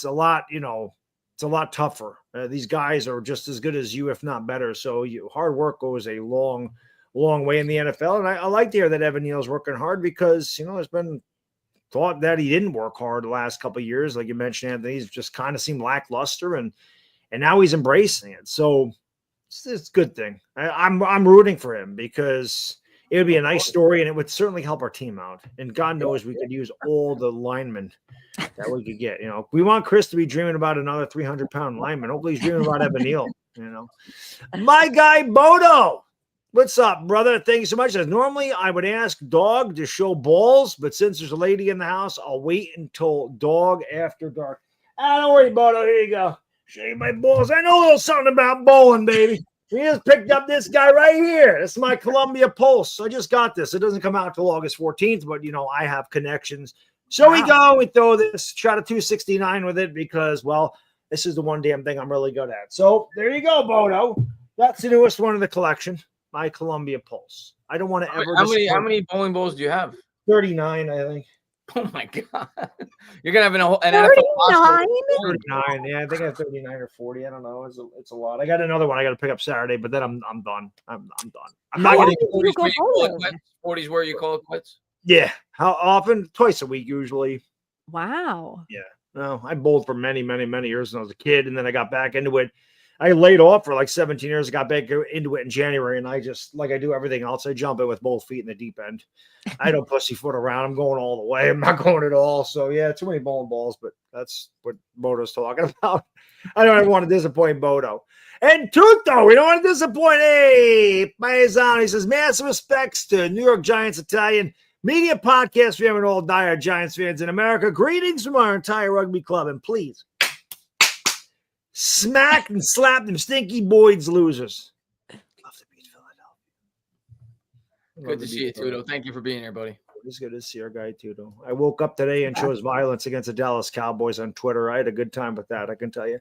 a lot, it's a lot tougher. These guys are just as good as you, if not better. So hard work goes a long way in the NFL. And I like to hear that Evan Neal's working hard, because, it's been thought that he didn't work hard the last couple of years. Like you mentioned, Anthony, he's just kind of seemed lackluster, and now he's embracing it. So it's a good thing. I'm rooting for him, because it would be a nice story, and it would certainly help our team out. And God knows we could use all the linemen that we could get. We want Chris to be dreaming about another 300-pound lineman. Hopefully he's dreaming about Evan Neal. My guy Bodo. What's up, brother? Thank you so much. As normally, I would ask Dog to show balls, but since there's a lady in the house, I'll wait until Dog after dark. Don't worry, Bodo. Here you go. Show you my balls. I know a little something about bowling, baby. We just picked up this guy right here. This is my Columbia Pulse. I just got this. It doesn't come out until August 14th, but, I have connections. So we go. We throw this, shot a 269 with it, because, well, this is the one damn thing I'm really good at. So there you go, Bodo. That's the newest one in the collection. My Columbia Pulse. I don't want to ever. How many bowling balls do you have? 39, I think. Oh my God! You're gonna have an 39? 39. Yeah, I think I have 39 or 40. I don't know. It's a lot. I got another one I got to pick up Saturday, but then I'm done. I'm done. I'm not getting 40s where you call it quits. Yeah. How often? Twice a week usually. Wow. Yeah. No, I bowled for many, many, many years when I was a kid, and then I got back into it. I laid off for like 17 years. I got back into it in January, and I just, like I do everything else, I jump it with both feet in the deep end. I don't pussyfoot around. I'm going all the way. I'm not going at all. So, yeah, too many bowling balls, but that's what Bodo's talking about. I don't ever want to disappoint Bodo. And Tuto, we don't want to disappoint. Hey, Paisano, he says, massive respects to New York Giants Italian media podcast for having all dire Giants fans in America. Greetings from our entire rugby club, and please, smack and slap them stinky Boyd's losers. Love to beat Philadelphia. Good to see you, Tudo. Thank you for being here, buddy. It's good to see our guy, Tudo. I woke up today and chose violence against the Dallas Cowboys on Twitter. I had a good time with that, I can tell you.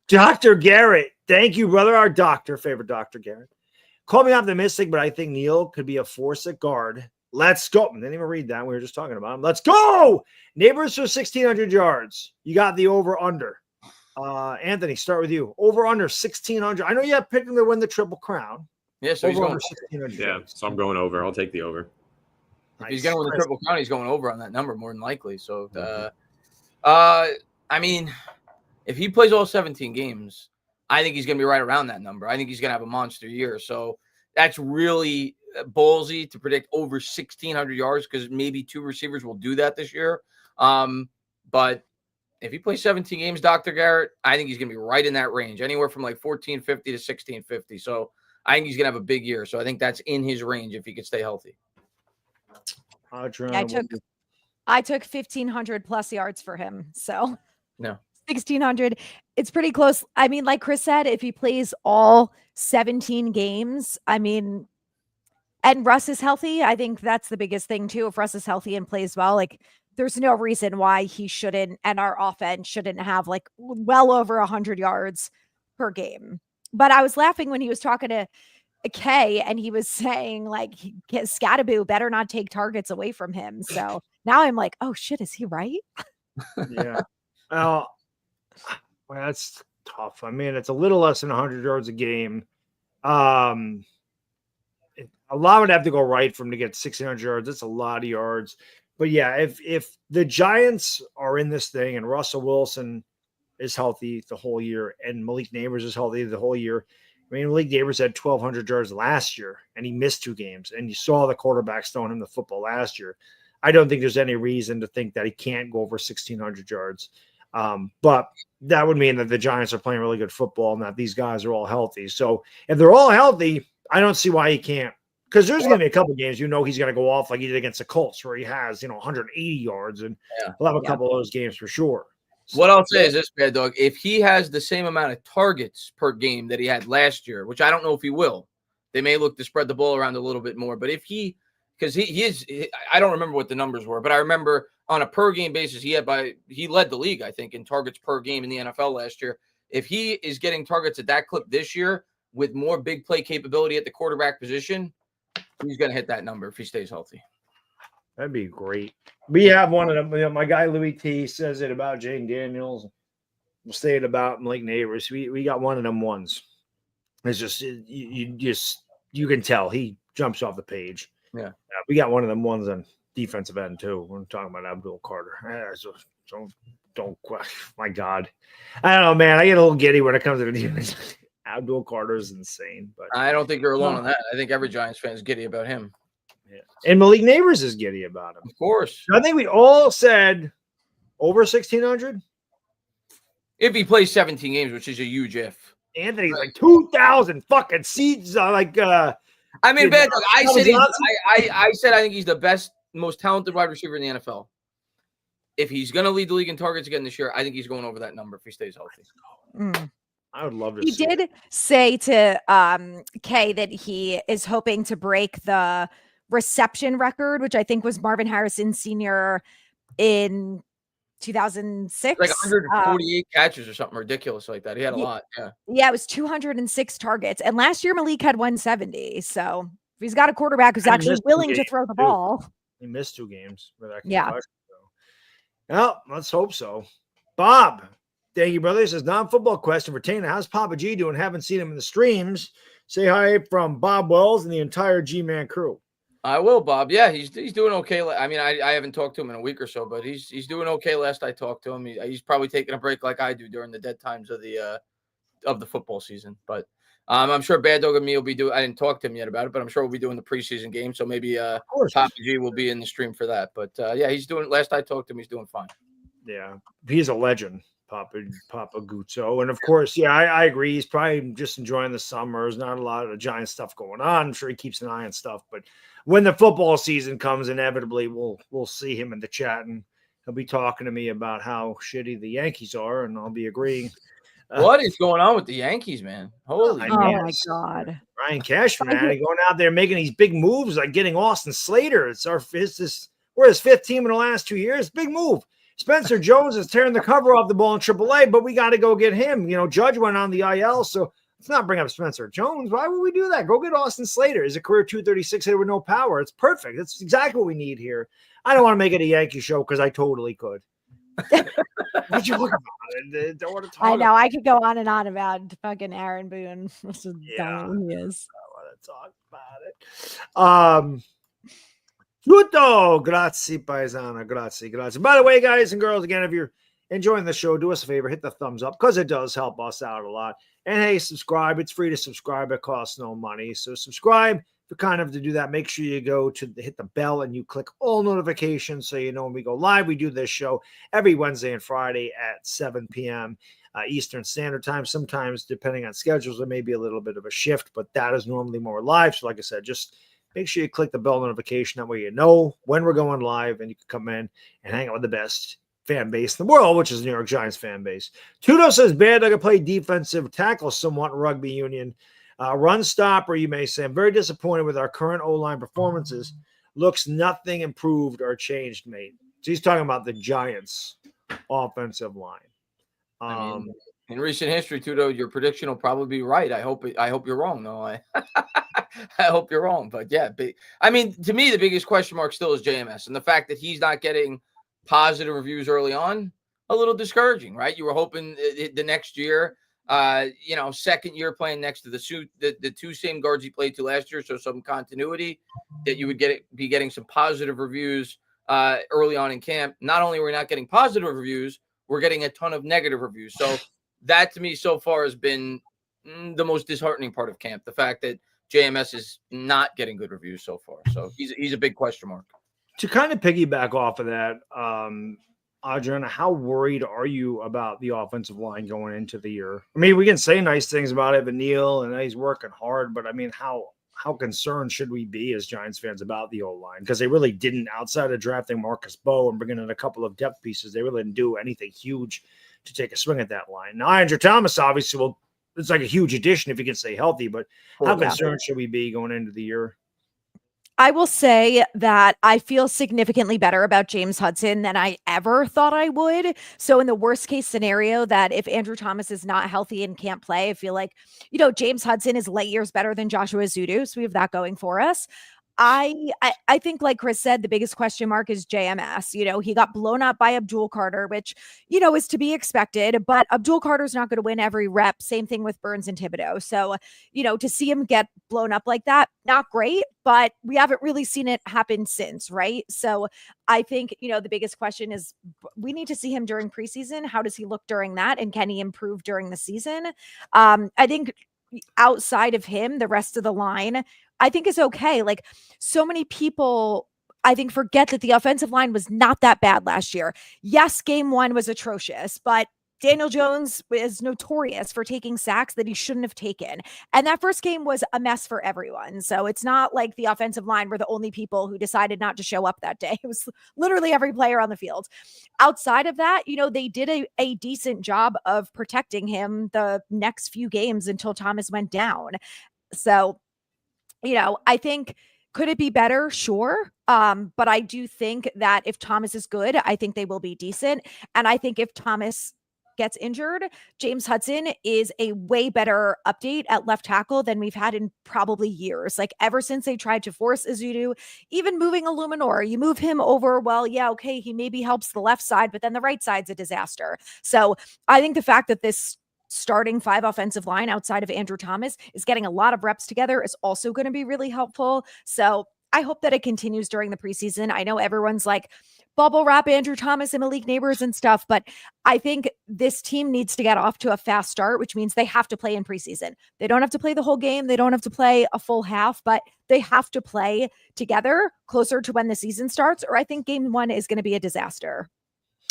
Dr. Garrett. Thank you, brother. Our doctor, favorite Dr. Garrett. Call me optimistic, but I think Neal could be a force at guard. Let's go. Didn't even read that. We were just talking about him. Let's go. Neighbors for 1,600 yards. You got the over-under. Anthony, start with you. Over under 1,600. I know you have picked him to win the Triple Crown. Yeah, so he's going. Yeah, so I'm going over. I'll take the over. If he's going to win the Triple Crown, he's going over on that number more than likely. So, I mean, if he plays all 17 games, I think he's going to be right around that number. I think he's going to have a monster year. So that's really ballsy to predict over 1,600 yards, because maybe two receivers will do that this year. But if he plays 17 games, Dr. Garrett, I think he's going to be right in that range, anywhere from like 1,450 to 1,650. So I think he's going to have a big year. So I think that's in his range if he could stay healthy. I took 1,500 plus yards for him. So no, 1,600. It's pretty close. I mean, like Chris said, if he plays all 17 games, I mean, and Russ is healthy, I think that's the biggest thing too. If Russ is healthy and plays well, like there's no reason why he shouldn't, and our offense shouldn't have like well over 100 yards per game. But I was laughing when he was talking to Kay and he was saying like Scattaboo better not take targets away from him. So now I'm like, oh shit, is he right? Yeah. Well, that's tough. I mean, it's a little less than 100 yards a game. A lot would have to go right for him to get 1,600 yards. That's a lot of yards. But yeah, if the Giants are in this thing and Russell Wilson is healthy the whole year and Malik Nabers is healthy the whole year, I mean, Malik Nabers had 1,200 yards last year and he missed 2 games. And you saw the quarterbacks throwing him the football last year. I don't think there's any reason to think that he can't go over 1,600 yards. But that would mean that the Giants are playing really good football and that these guys are all healthy. So if they're all healthy, I don't see why he can't. Because there's going to be a couple games, he's going to go off like he did against the Colts where he has, 180 yards. And he'll have a couple of those games for sure. So, what I'll say is this, Bad Dog. If he has the same amount of targets per game that he had last year, which I don't know if he will, they may look to spread the ball around a little bit more. But if because he is, I don't remember what the numbers were, but I remember on a per game basis, he led the league, I think, in targets per game in the NFL last year. If he is getting targets at that clip this year with more big play capability at the quarterback position, he's going to hit that number if he stays healthy. That'd be great. We have one of them. My guy Louis T says it about Jane Daniels. We'll say it about Malik Nabers. We got one of them ones. It's just you can tell he jumps off the page. Yeah. We got one of them ones on defensive end too. We're talking about Abdul Carter. So don't my God. I don't know, man. I get a little giddy when it comes to the defense. Abdul Carter is insane, but I don't think you're alone on that. I think every Giants fan is giddy about him. Yeah. And Malik Nabers is giddy about him. Of course. I think we all said over 1,600. If he plays 17 games, which is a huge if. Anthony's like 2,000 fucking seats. I mean, Bad Dog, I said I think he's the best, most talented wide receiver in the NFL. If he's going to lead the league in targets again this year, I think he's going over that number if he stays healthy. I would love to He see did it. say to Kay that he is hoping to break the reception record, which I think was Marvin Harrison Sr. in 2006. Like 148 catches or something ridiculous like that. He had a lot. Yeah, it was 206 targets. And last year, Malik had 170. So if he's got a quarterback who's actually willing to throw the ball. He missed 2 games for that. Yeah. Well, let's hope so. Bob, thank you, brother. He says, non-football question for Tana. How's Papa G doing? Haven't seen him in the streams. Say hi from Bob Wells and the entire G-Man crew. I will, Bob. Yeah, he's doing okay. I mean, I haven't talked to him in a week or so, but he's doing okay. Last I talked to him, he's probably taking a break like I do during the dead times of the football season. But I'm sure Bad Dog and me will be doing. I didn't talk to him yet about it, but I'm sure we'll be doing the preseason game. So maybe Papa G will be in the stream for that. But yeah, he's doing. Last I talked to him, he's doing fine. Yeah, he's a legend, Papa Guzzo. And of course, yeah, I agree. He's probably just enjoying the summer. There's not a lot of the Giant stuff going on. I'm sure he keeps an eye on stuff. But when the football season comes, inevitably we'll see him in the chat, and he'll be talking to me about how shitty the Yankees are, and I'll be agreeing. What is going on with the Yankees, man? Holy my God. Ryan Cashman, going out there making these big moves, like getting Austin Slater. We're his 5th team in the last 2 years. Big move. Spencer Jones is tearing the cover off the ball in AAA, but we got to go get him. Judge went on the IL, so let's not bring up Spencer Jones. Why would we do that? Go get Austin Slater. He's a career 236 hitter with no power. It's perfect. That's exactly what we need here. I don't want to make it a Yankee show because I totally could. What you look about it? Don't want to talk. I know. I could go on and on about fucking Aaron Boone. Yeah, he is. I want to talk about it. Tutto, grazie, paisana, grazie. By the way, guys and girls, again, if you're enjoying the show, do us a favor, hit the thumbs up because it does help us out a lot. And hey, subscribe. It's free to subscribe. It costs no money. So subscribe. To do that, make sure you go to hit the bell and you click all notifications so you know when we go live. We do this show every Wednesday and Friday at 7 p.m. Eastern Standard Time. Sometimes, depending on schedules, there may be a little bit of a shift, but that is normally more live. So like I said, just make sure you click the bell notification. That way you know when we're going live and you can come in and hang out with the best fan base in the world, which is the New York Giants fan base. Tudo says, Bad, I can play defensive tackle somewhat in rugby union. Run stopper, you may say, I'm very disappointed with our current O-line performances. Looks nothing improved or changed, mate. So he's talking about the Giants' offensive line. I mean, in recent history, too, though, your prediction will probably be right. I hope you're wrong. No, I hope you're wrong. But yeah, I mean, to me, the biggest question mark still is JMS, and the fact that he's not getting positive reviews early on, a little discouraging, right? You were hoping the next year, second year playing next to the two same guards he played to last year, so some continuity, that you would be getting some positive reviews early on in camp. Not only were we not getting positive reviews, we're getting a ton of negative reviews. So that to me so far has been the most disheartening part of camp. The fact that JMS is not getting good reviews so far. So he's a big question mark. To kind of piggyback off of that, Adriana, how worried are you about the offensive line going into the year? I mean, we can say nice things about Evan Neal and he's working hard, but I mean, how concerned should we be as Giants fans about the O-line? Because they really didn't, outside of drafting Marcus Bowe and bringing in a couple of depth pieces, they really didn't do anything huge to take a swing at that line. Now, Andrew Thomas, obviously, it's like a huge addition if he can stay healthy, but how concerned should we be going into the year? I will say that I feel significantly better about James Hudson than I ever thought I would. So in the worst case scenario, that if Andrew Thomas is not healthy and can't play, I feel like, James Hudson is light years better than Joshua Zudu. So we have that going for us. I think, like Chris said, the biggest question mark is JMS. He got blown up by Abdul Carter, which, is to be expected, but Abdul Carter's not going to win every rep. Same thing with Burns and Thibodeau. So, to see him get blown up like that, not great, but we haven't really seen it happen since, right? So I think, the biggest question is we need to see him during preseason. How does he look during that? And can he improve during the season? I think outside of him, the rest of the line, I think is okay. Like, so many people, I think, forget that the offensive line was not that bad last year. Yes, game one was atrocious, but Daniel Jones is notorious for taking sacks that he shouldn't have taken. And that first game was a mess for everyone. So it's not like the offensive line were the only people who decided not to show up that day. It was literally every player on the field. Outside of that, they did a decent job of protecting him the next few games until Thomas went down. So, I think, could it be better? Sure. But I do think that if Thomas is good, I think they will be decent. And I think if Thomas gets injured, James Hudson is a way better update at left tackle than we've had in probably years. Like, ever since they tried to force Azudu, even moving Illuminor, you move him over. Well, yeah, okay, he maybe helps the left side, but then the right side's a disaster. So I think the fact that this starting 5 offensive line outside of Andrew Thomas is getting a lot of reps together is also going to be really helpful. So I hope that it continues during the preseason. I know everyone's like, bubble wrap Andrew Thomas and Malik Nabers and stuff, but I think this team needs to get off to a fast start, which means they have to play in preseason. They don't have to play the whole game. They don't have to play a full half, but they have to play together closer to when the season starts, or I think game 1 is going to be a disaster.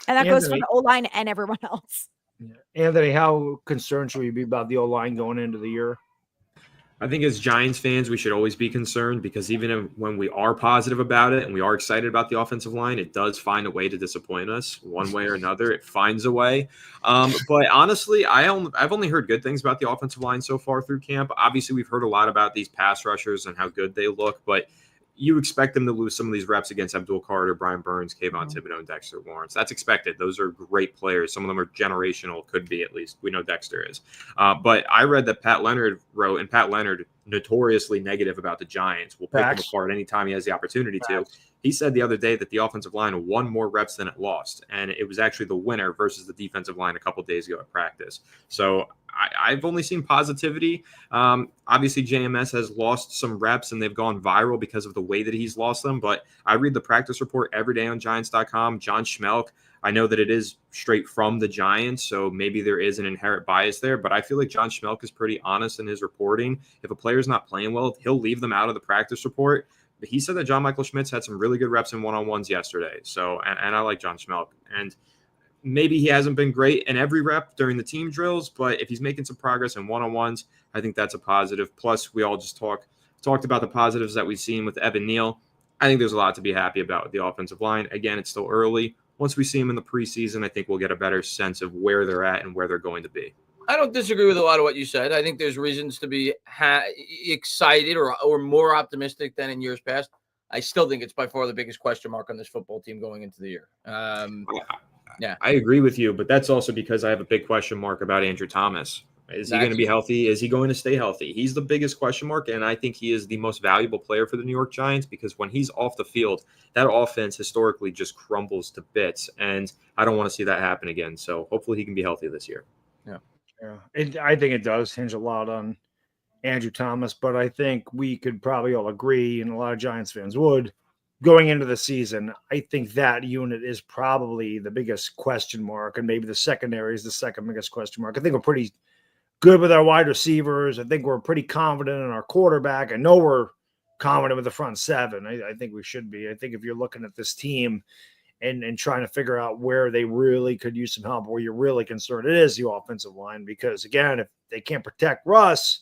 And that goes for the O-line and everyone else. Yeah. Anthony, how concerned should we be about the O-line going into the year? I think as Giants fans, we should always be concerned because even when we are positive about it and we are excited about the offensive line, it does find a way to disappoint us one way or another. It finds a way. But honestly, I've only heard good things about the offensive line so far through camp. Obviously, we've heard a lot about these pass rushers and how good they look, but you expect them to lose some of these reps against Abdul Carter, Brian Burns, Kayvon Thibodeau, and Dexter Lawrence. That's expected. Those are great players. Some of them are generational, could be at least. We know Dexter is. But I read that Pat Leonard wrote, and Pat Leonard, notoriously negative about the Giants, will pick them apart anytime he has the opportunity to. He said the other day that the offensive line won more reps than it lost, and it was actually the winner versus the defensive line a couple of days ago at practice. So I've only seen positivity. Obviously, JMS has lost some reps, and they've gone viral because of the way that he's lost them. But I read the practice report every day on Giants.com. John Schmelk, I know that it is straight from the Giants, so maybe there is an inherent bias there. But I feel like John Schmelk is pretty honest in his reporting. If a player's not playing well, he'll leave them out of the practice report. But he said that John Michael Schmitz had some really good reps in one-on-ones yesterday. So, and I like John Schmelk. And maybe he hasn't been great in every rep during the team drills, but if he's making some progress in one-on-ones, I think that's a positive. Plus, we all just talked about the positives that we've seen with Evan Neal. I think there's a lot to be happy about with the offensive line. Again, it's still early. Once we see him in the preseason, I think we'll get a better sense of where they're at and where they're going to be. I don't disagree with a lot of what you said. I think there's reasons to be excited or more optimistic than in years past. I still think it's by far the biggest question mark on this football team going into the year. Yeah, I agree with you, but that's also because I have a big question mark about Andrew Thomas. Is he going to be healthy? Is he going to stay healthy? He's the biggest question mark, and I think he is the most valuable player for the New York Giants because when he's off the field, that offense historically just crumbles to bits, and I don't want to see that happen again. So hopefully he can be healthy this year. Yeah, I think it does hinge a lot on Andrew Thomas, but I think we could probably all agree, and a lot of Giants fans would, going into the season, I think that unit is probably the biggest question mark, and maybe the secondary is the second biggest question mark. I think we're pretty good with our wide receivers. I think we're pretty confident in our quarterback. I know we're confident with the front seven. I think we should be. I think if you're looking at this team and trying to figure out where they really could use some help, where you're really concerned, it is the offensive line. Because, again, if they can't protect Russ,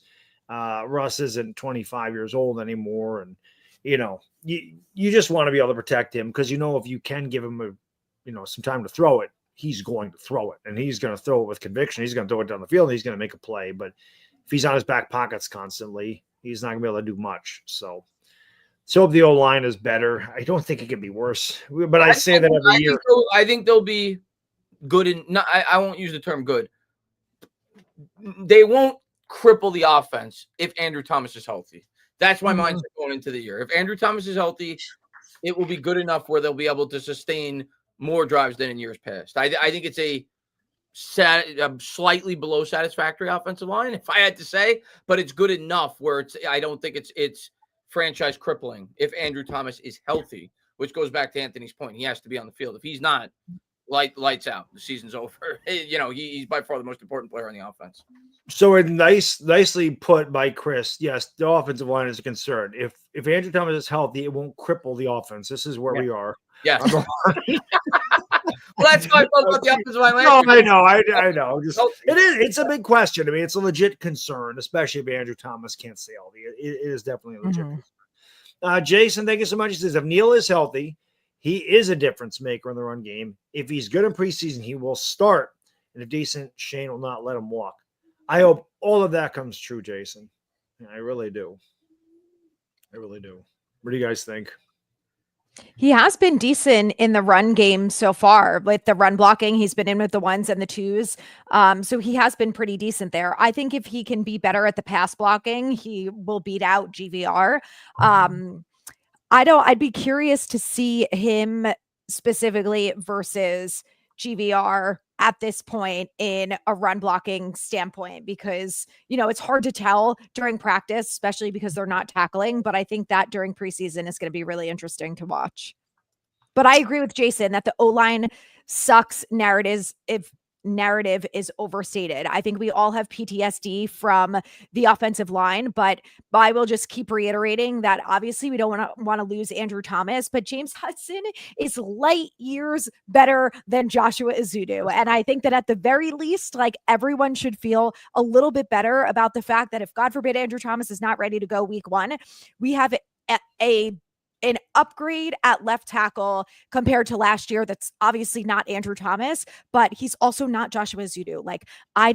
Russ isn't 25 years old anymore. And, you just want to be able to protect him because, if you can give him some time to throw it, he's going to throw it. And he's going to throw it with conviction. He's going to throw it down the field and he's going to make a play. But if he's on his back pockets constantly, he's not going to be able to do much. So hope the O-line is better. I don't think it can be worse. But I say that every year. I think they'll be good. I won't use the term good. They won't cripple the offense if Andrew Thomas is healthy. That's my mindset going into the year. If Andrew Thomas is healthy, it will be good enough where they'll be able to sustain more drives than in years past. I think it's a slightly below satisfactory offensive line, if I had to say, but it's good enough where I don't think it's franchise crippling if Andrew Thomas is healthy, which goes back to Anthony's point. He has to be on the field. If he's not, lights out. The season's over. He's by far the most important player on the offense. So nicely put by Chris. Yes, the offensive line is a concern. If Andrew Thomas is healthy, it won't cripple the offense. This is where we are. Yeah. Well, that's how I felt about the offensive line. I know. It's a big question. I mean, it's a legit concern, especially if Andrew Thomas can't stay healthy. It is definitely a legit concern. Jason, thank you so much. He says, if Neal is healthy, he is a difference maker in the run game. If he's good in preseason, he will start. And if decent, Shane will not let him walk. I hope all of that comes true, Jason. I really do. What do you guys think? He has been decent in the run game so far with the run blocking. He's been in with the ones and the twos. So he has been pretty decent there. I think if he can be better at the pass blocking, he will beat out GVR. I'd be curious to see him specifically versus GVR at this point in a run blocking standpoint, because, it's hard to tell during practice, especially because they're not tackling. But I think that during preseason is going to be really interesting to watch. But I agree with Jason that the O-line sucks narrative is overstated. I think we all have PTSD from the offensive line, but I will just keep reiterating that obviously we don't want to lose Andrew Thomas, but James Hudson is light years better than Joshua Ezeudu. And I think that at the very least, everyone should feel a little bit better about the fact that if, God forbid, Andrew Thomas is not ready to go week 1, we have an upgrade at left tackle compared to last year. That's obviously not Andrew Thomas, but he's also not Joshua Ezeudu. I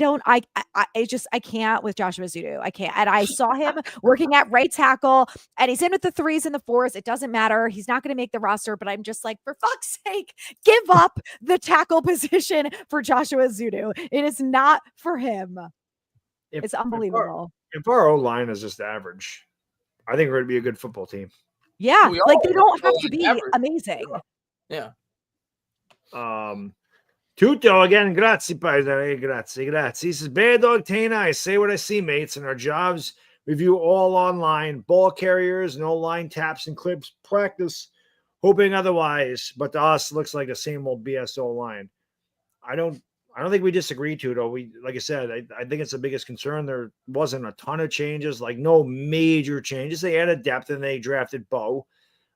can't with Joshua Ezeudu. I can't. And I saw him working at right tackle, and he's in with the 3s and the 4s. It doesn't matter. He's not going to make the roster, but I'm just for fuck's sake, give up the tackle position for Joshua Ezeudu. It is not for him. It's unbelievable. If our O-line is just average, I think we're going to be a good football team. Yeah, they don't have to be amazing. Yeah. Tutto again, grazie, paesare, grazie. He says, Baddog Tana, I say what I see, mates, and our jobs review all online. Ball carriers, no line taps and clips, practice, hoping otherwise. But to us, looks like the same old BSO line. I don't think we disagree, Tutto. Like I said, I think it's the biggest concern. There wasn't a ton of changes, no major changes. They added depth and they drafted Bo.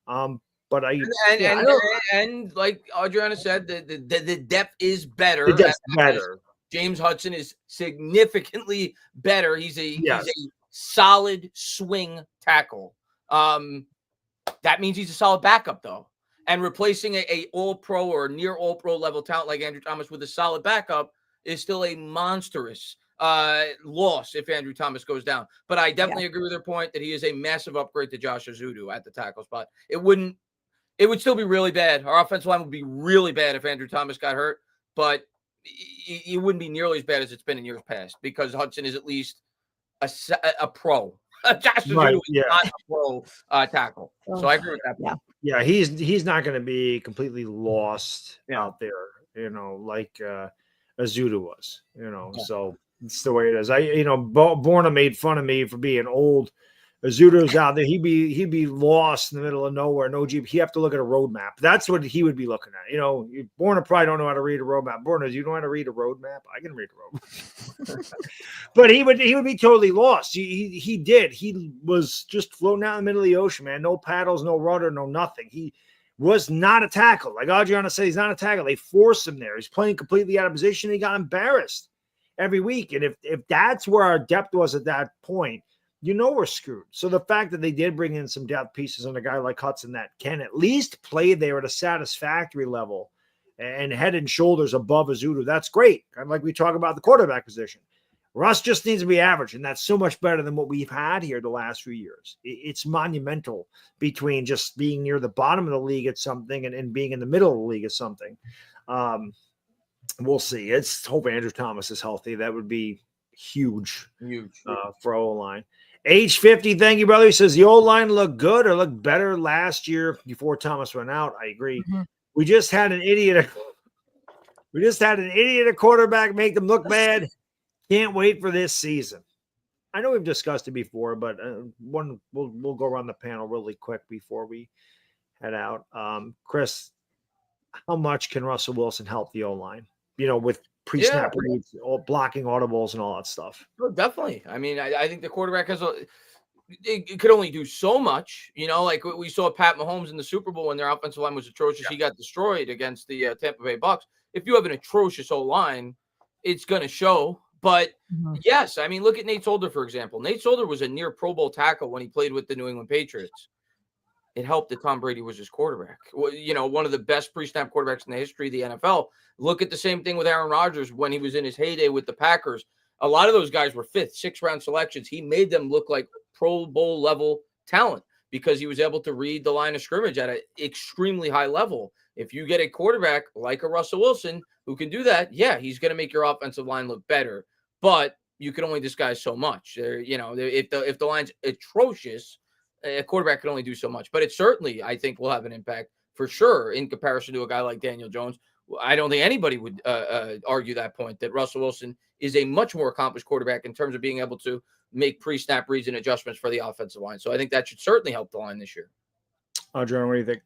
But and like Adriana said, the depth is better. The depth better. James Hudson is significantly better. He's a solid swing tackle. That means he's a solid backup, though. And replacing a all-pro or near all-pro level talent like Andrew Thomas with a solid backup is still a monstrous loss if Andrew Thomas goes down. But I definitely agree with their point that he is a massive upgrade to Josh Ezeudu at the tackle spot. It would still be really bad. Our offensive line would be really bad if Andrew Thomas got hurt, but it wouldn't be nearly as bad as it's been in years past because Hudson is at least a pro. Josh Ezeudu is not a pro tackle. So I agree with that. Yeah, he's not going to be completely lost out there, like Ezeudu was, so it's the way it is. Borna made fun of me for being old. Ezeudu's out there. He'd be lost in the middle of nowhere, no Jeep. He have to look at a roadmap. That's what he would be looking at. Borna probably don't know how to read a roadmap. Borna, do you know how to read a roadmap? I can read a roadmap. But he would be totally lost. He did. He was just floating out in the middle of the ocean, man. No paddles, no rudder, no nothing. He was not a tackle. Like Adriana said, he's not a tackle. They forced him there. He's playing completely out of position. He got embarrassed every week. And if that's where our depth was at that point, we're screwed. So the fact that they did bring in some depth pieces on a guy like Hudson that can at least play there at a satisfactory level and head and shoulders above Ezeudu, that's great. Kind of like we talk about the quarterback position. Russ just needs to be average, and that's so much better than what we've had here the last few years. It's monumental between just being near the bottom of the league at something and being in the middle of the league at something. We'll see. It's hope Andrew Thomas is healthy. That would be huge for O-line. Age 50, thank you, brother. He says the O-line looked good or looked better last year before Thomas went out. I agree. Mm-hmm. We just had an idiot at quarterback make them look bad. Can't wait for this season. I know we've discussed it before, but we'll go around the panel really quick before we head out. Chris, how much can Russell Wilson help the O-line? With pre-snap reads, blocking audibles, and all that stuff. Oh, definitely. I mean, I think the quarterback it could only do so much. Like we saw Pat Mahomes in the Super Bowl when their offensive line was atrocious. He got destroyed against the Tampa Bay Bucks. If you have an atrocious O-line, it's going to show. But yes, I mean, look at Nate Solder, for example. Nate Solder was a near Pro Bowl tackle when he played with the New England Patriots. It helped that Tom Brady was his quarterback. One of the best pre-snap quarterbacks in the history of the NFL. Look at the same thing with Aaron Rodgers when he was in his heyday with the Packers. A lot of those guys were 5th, 6th round selections. He made them look like Pro Bowl level talent because he was able to read the line of scrimmage at an extremely high level. If you get a quarterback like a Russell Wilson who can do that, he's going to make your offensive line look better. But you can only disguise so much. If the line's atrocious, a quarterback can only do so much. But it certainly, I think, will have an impact for sure in comparison to a guy like Daniel Jones. I don't think anybody would argue that point, that Russell Wilson is a much more accomplished quarterback in terms of being able to make pre-snap reads and adjustments for the offensive line. So I think that should certainly help the line this year. Adrian, what do you think?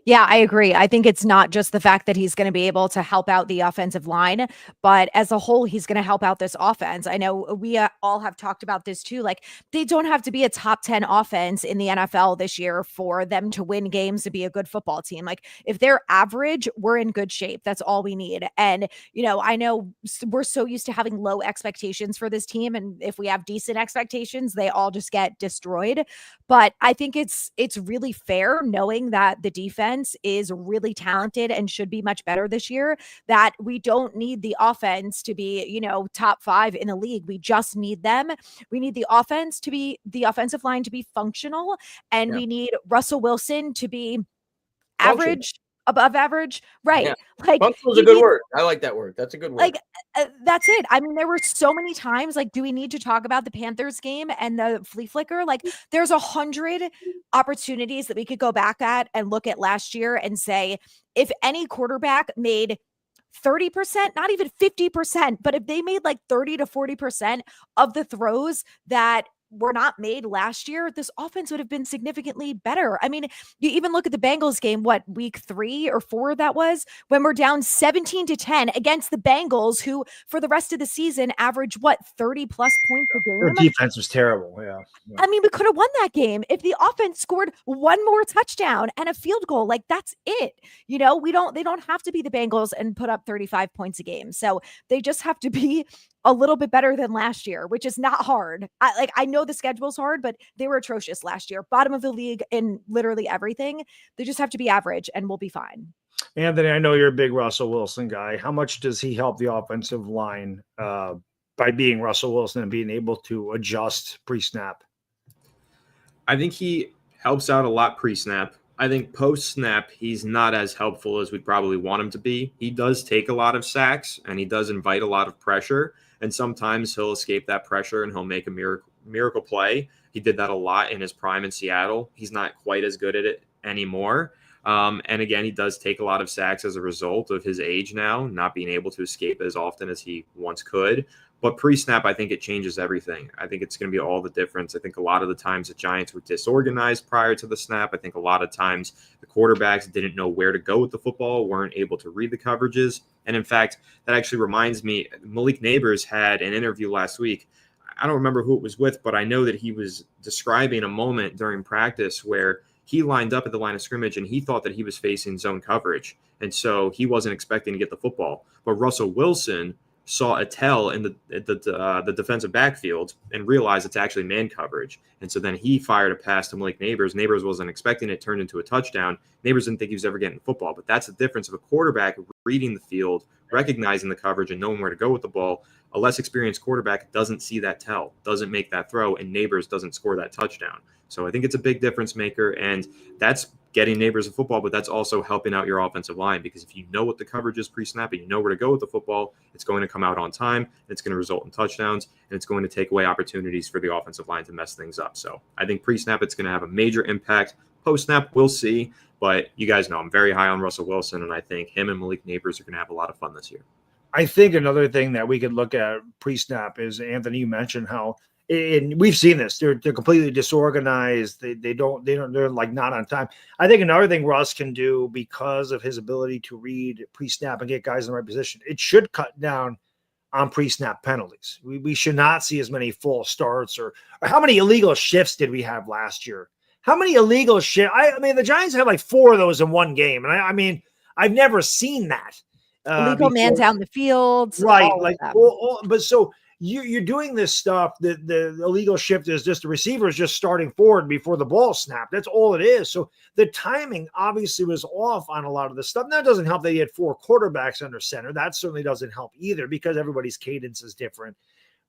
Yeah, I agree. I think it's not just the fact that he's going to be able to help out the offensive line, but as a whole, he's going to help out this offense. I know we all have talked about this too. Like, they don't have to be a top 10 offense in the NFL this year for them to win games, to be a good football team. Like, if they're average, we're in good shape. That's all we need. And, I know we're so used to having low expectations for this team. And if we have decent expectations, they all just get destroyed. But I think it's really fair knowing that the defense is really talented and should be much better this year, that we don't need the offense to be, top 5 in the league. We just need them. We need the offensive line to be functional, and we need Russell Wilson to be average, above average. Right. Yeah. Like, functional is a good word. I like that word. That's a good word. Like, that's it. I mean, there were so many times, like, do we need to talk about the Panthers game and the flea flicker? Like, there's 100 opportunities that we could go back at and look at last year and say, if any quarterback made 30%, not even 50%, but if they made like 30 to 40% of the throws that were not made last year, this offense would have been significantly better. I mean, you even look at the Bengals game, week 3 or 4 that was, when we're down 17-10 against the Bengals, who for the rest of the season average 30 plus points a game. Their defense was terrible. Yeah. I mean, we could have won that game if the offense scored one more touchdown and a field goal. Like, that's it. They don't have to be the Bengals and put up 35 points a game. So they just have to be a little bit better than last year, which is not hard. I know the schedule's hard, but they were atrocious last year. Bottom of the league in literally everything. They just have to be average and we'll be fine. Anthony, I know you're a big Russell Wilson guy. How much does he help the offensive line by being Russell Wilson and being able to adjust pre-snap? I think he helps out a lot pre-snap. I think post-snap, he's not as helpful as we'd probably want him to be. He does take a lot of sacks, and he does invite a lot of pressure, and sometimes he'll escape that pressure and he'll make a miracle play. He did that a lot in his prime in Seattle. He's not quite as good at it anymore. And again, he does take a lot of sacks as a result of his age now, not being able to escape as often as he once could. But pre-snap, I think it changes everything. I think it's going to be all the difference. I think a lot of the times the Giants were disorganized prior to the snap. I think a lot of times the quarterbacks didn't know where to go with the football, weren't able to read the coverages. And in fact, that actually reminds me, Malik Nabers had an interview last week. I don't remember who it was with, but I know that he was describing a moment during practice where he lined up at the line of scrimmage and he thought that he was facing zone coverage. And so he wasn't expecting to get the football. But Russell Wilson saw a tell in the defensive backfield and realized it's actually man coverage. And so then he fired a pass to Malik Nabers. Nabers wasn't expecting it, turned into a touchdown. Nabers didn't think he was ever getting the football. But that's the difference of a quarterback reading the field, recognizing the coverage, and knowing where to go with the ball. A less experienced quarterback doesn't see that tell, doesn't make that throw, and Nabers doesn't score that touchdown. So I think it's a big difference maker, and that's getting Nabers a football, but that's also helping out your offensive line, because if you know what the coverage is pre-snap and you know where to go with the football, it's going to come out on time, and it's going to result in touchdowns, and it's going to take away opportunities for the offensive line to mess things up. So I think pre-snap, it's going to have a major impact. Post-snap, we'll see, but you guys know I'm very high on Russell Wilson, and I think him and Malik Nabers are going to have a lot of fun this year. I think another thing that we could look at pre-snap is, Anthony, you mentioned how, and we've seen this, they're completely disorganized. They're like not on time. I think another thing Russ can do, because of his ability to read pre-snap and get guys in the right position, it should cut down on pre-snap penalties. We should not see as many false starts, or how many illegal shifts did we have last year? How many illegal shifts? I mean, the Giants had like 4 of those in one game. And I mean, I've never seen that. Illegal man down the field. Right. Like, but so you're doing this stuff that the illegal shift is just the receiver is just starting forward before the ball snapped. That's all it is. So the timing obviously was off on a lot of the stuff. Now, it doesn't help that he had 4 quarterbacks under center. That certainly doesn't help either, because everybody's cadence is different.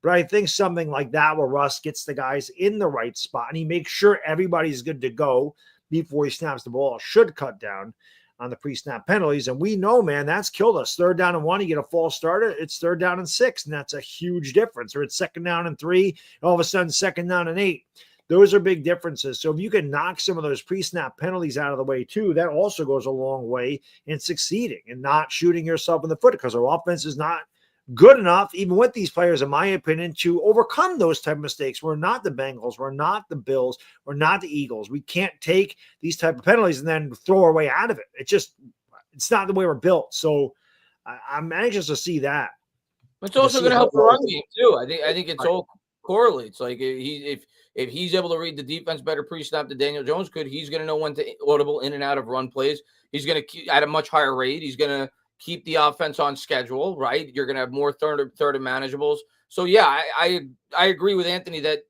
But I think something like that, where Russ gets the guys in the right spot and he makes sure everybody's good to go before he snaps the ball, should cut down on the pre-snap penalties. And we know, man, that's killed us. 3rd down and 1, you get a false starter, it's 3rd down and 6, and that's a huge difference. Or it's 2nd down and 3, and all of a sudden 2nd down and 8. Those are big differences. So if you can knock some of those pre-snap penalties out of the way too, that also goes a long way in succeeding and not shooting yourself in the foot, because our offense is not good enough, even with these players, in my opinion, to overcome those type of mistakes. We're not the Bengals. We're not the Bills. We're not the Eagles. We can't take these type of penalties and then throw our way out of it. It's not the way we're built. So I'm anxious to see that. It's also going to help the run game too. I think it's all correlates. Like if he's able to read the defense better pre-snap than Daniel Jones could, he's going to know when to audible in and out of run plays. He's going to at a much higher rate. He's going to keep the offense on schedule, right? You're going to have more third and manageables. So yeah, I agree with Anthony that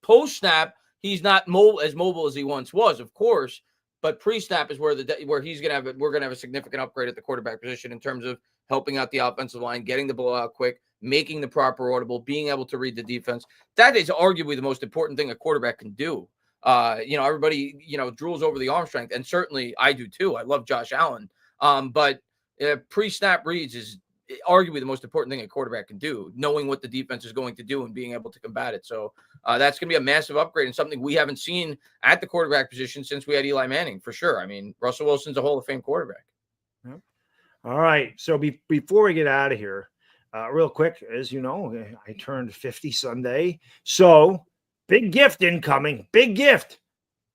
post snap he's not as mobile as he once was, of course, but pre snap is where we're going to have a significant upgrade at the quarterback position in terms of helping out the offensive line, getting the ball out quick, making the proper audible, being able to read the defense. That is arguably the most important thing a quarterback can do. Everybody drools over the arm strength, and certainly I do too. I love Josh Allen, but pre-snap reads is arguably the most important thing a quarterback can do, knowing what the defense is going to do and being able to combat it. So that's going to be a massive upgrade and something we haven't seen at the quarterback position since we had Eli Manning, for sure. I mean, Russell Wilson's a Hall of Fame quarterback. Yep. All right. So before we get out of here, real quick, as you know, I turned 50 Sunday. So big gift incoming. Big gift.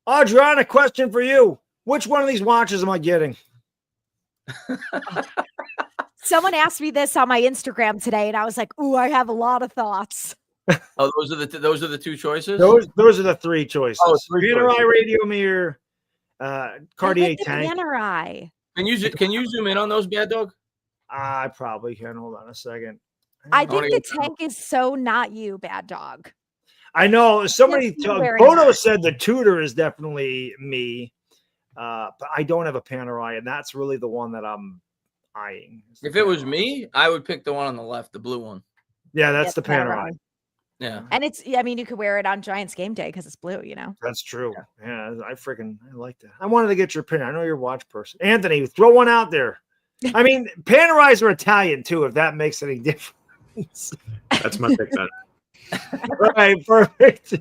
Adrian, a question for you. Which one of these watches am I getting? Someone asked me this on my Instagram today, and I was like, "Ooh, I have a lot of thoughts." Oh, those are the 2 choices. Those are the 3 choices. Oh, Camaraderie radio mirror, Cartier tank. Camaraderie. Can you zoom in on those, Bad Dog? I probably can. Hold on a second. I think the tank is so not you, Bad Dog. I know somebody. Bono said the Tudor is definitely me. But I don't have a Panerai, and that's really the one that I'm eyeing. If it was me, I would pick the one on the left, the blue one. Yeah, that's the Panerai. Yeah. And it's, I mean, you could wear it on Giants game day because it's blue, you know? That's true. Yeah, I like that. I wanted to get your opinion. I know you're a watch person. Anthony, throw one out there. I mean, Panerais are Italian too, if that makes any difference. That's my pick then. All right, perfect.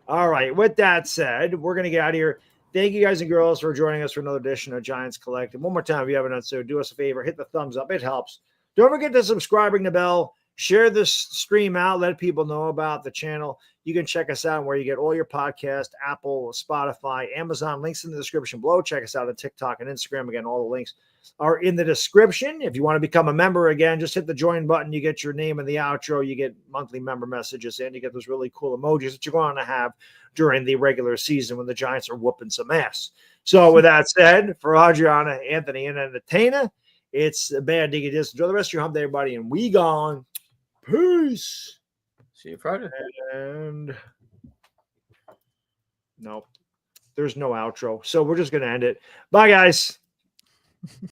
All right. With that said, we're going to get out of here. Thank you guys and girls for joining us for another edition of Giants Collective. One more time, if you haven't done so, do us a favor, hit the thumbs up. It helps. Don't forget to subscribe, ring the bell, share this stream out, let people know about the channel. You can check us out where you get all your podcasts, Apple, Spotify, Amazon, links in the description below. Check us out on TikTok and Instagram. Again, all the links are in the description. If you want to become a member, again, just hit the join button. You get your name in the outro. You get monthly member messages, and you get those really cool emojis that you're going to have during the regular season when the Giants are whooping some ass. So with that said, for Adriana, Anthony, and Entertainah, it's a bad diggy. Just enjoy the rest of your hump day, everybody, and we gone. Peace. See you Friday. And no, there's no outro. So we're just going to end it. Bye, guys.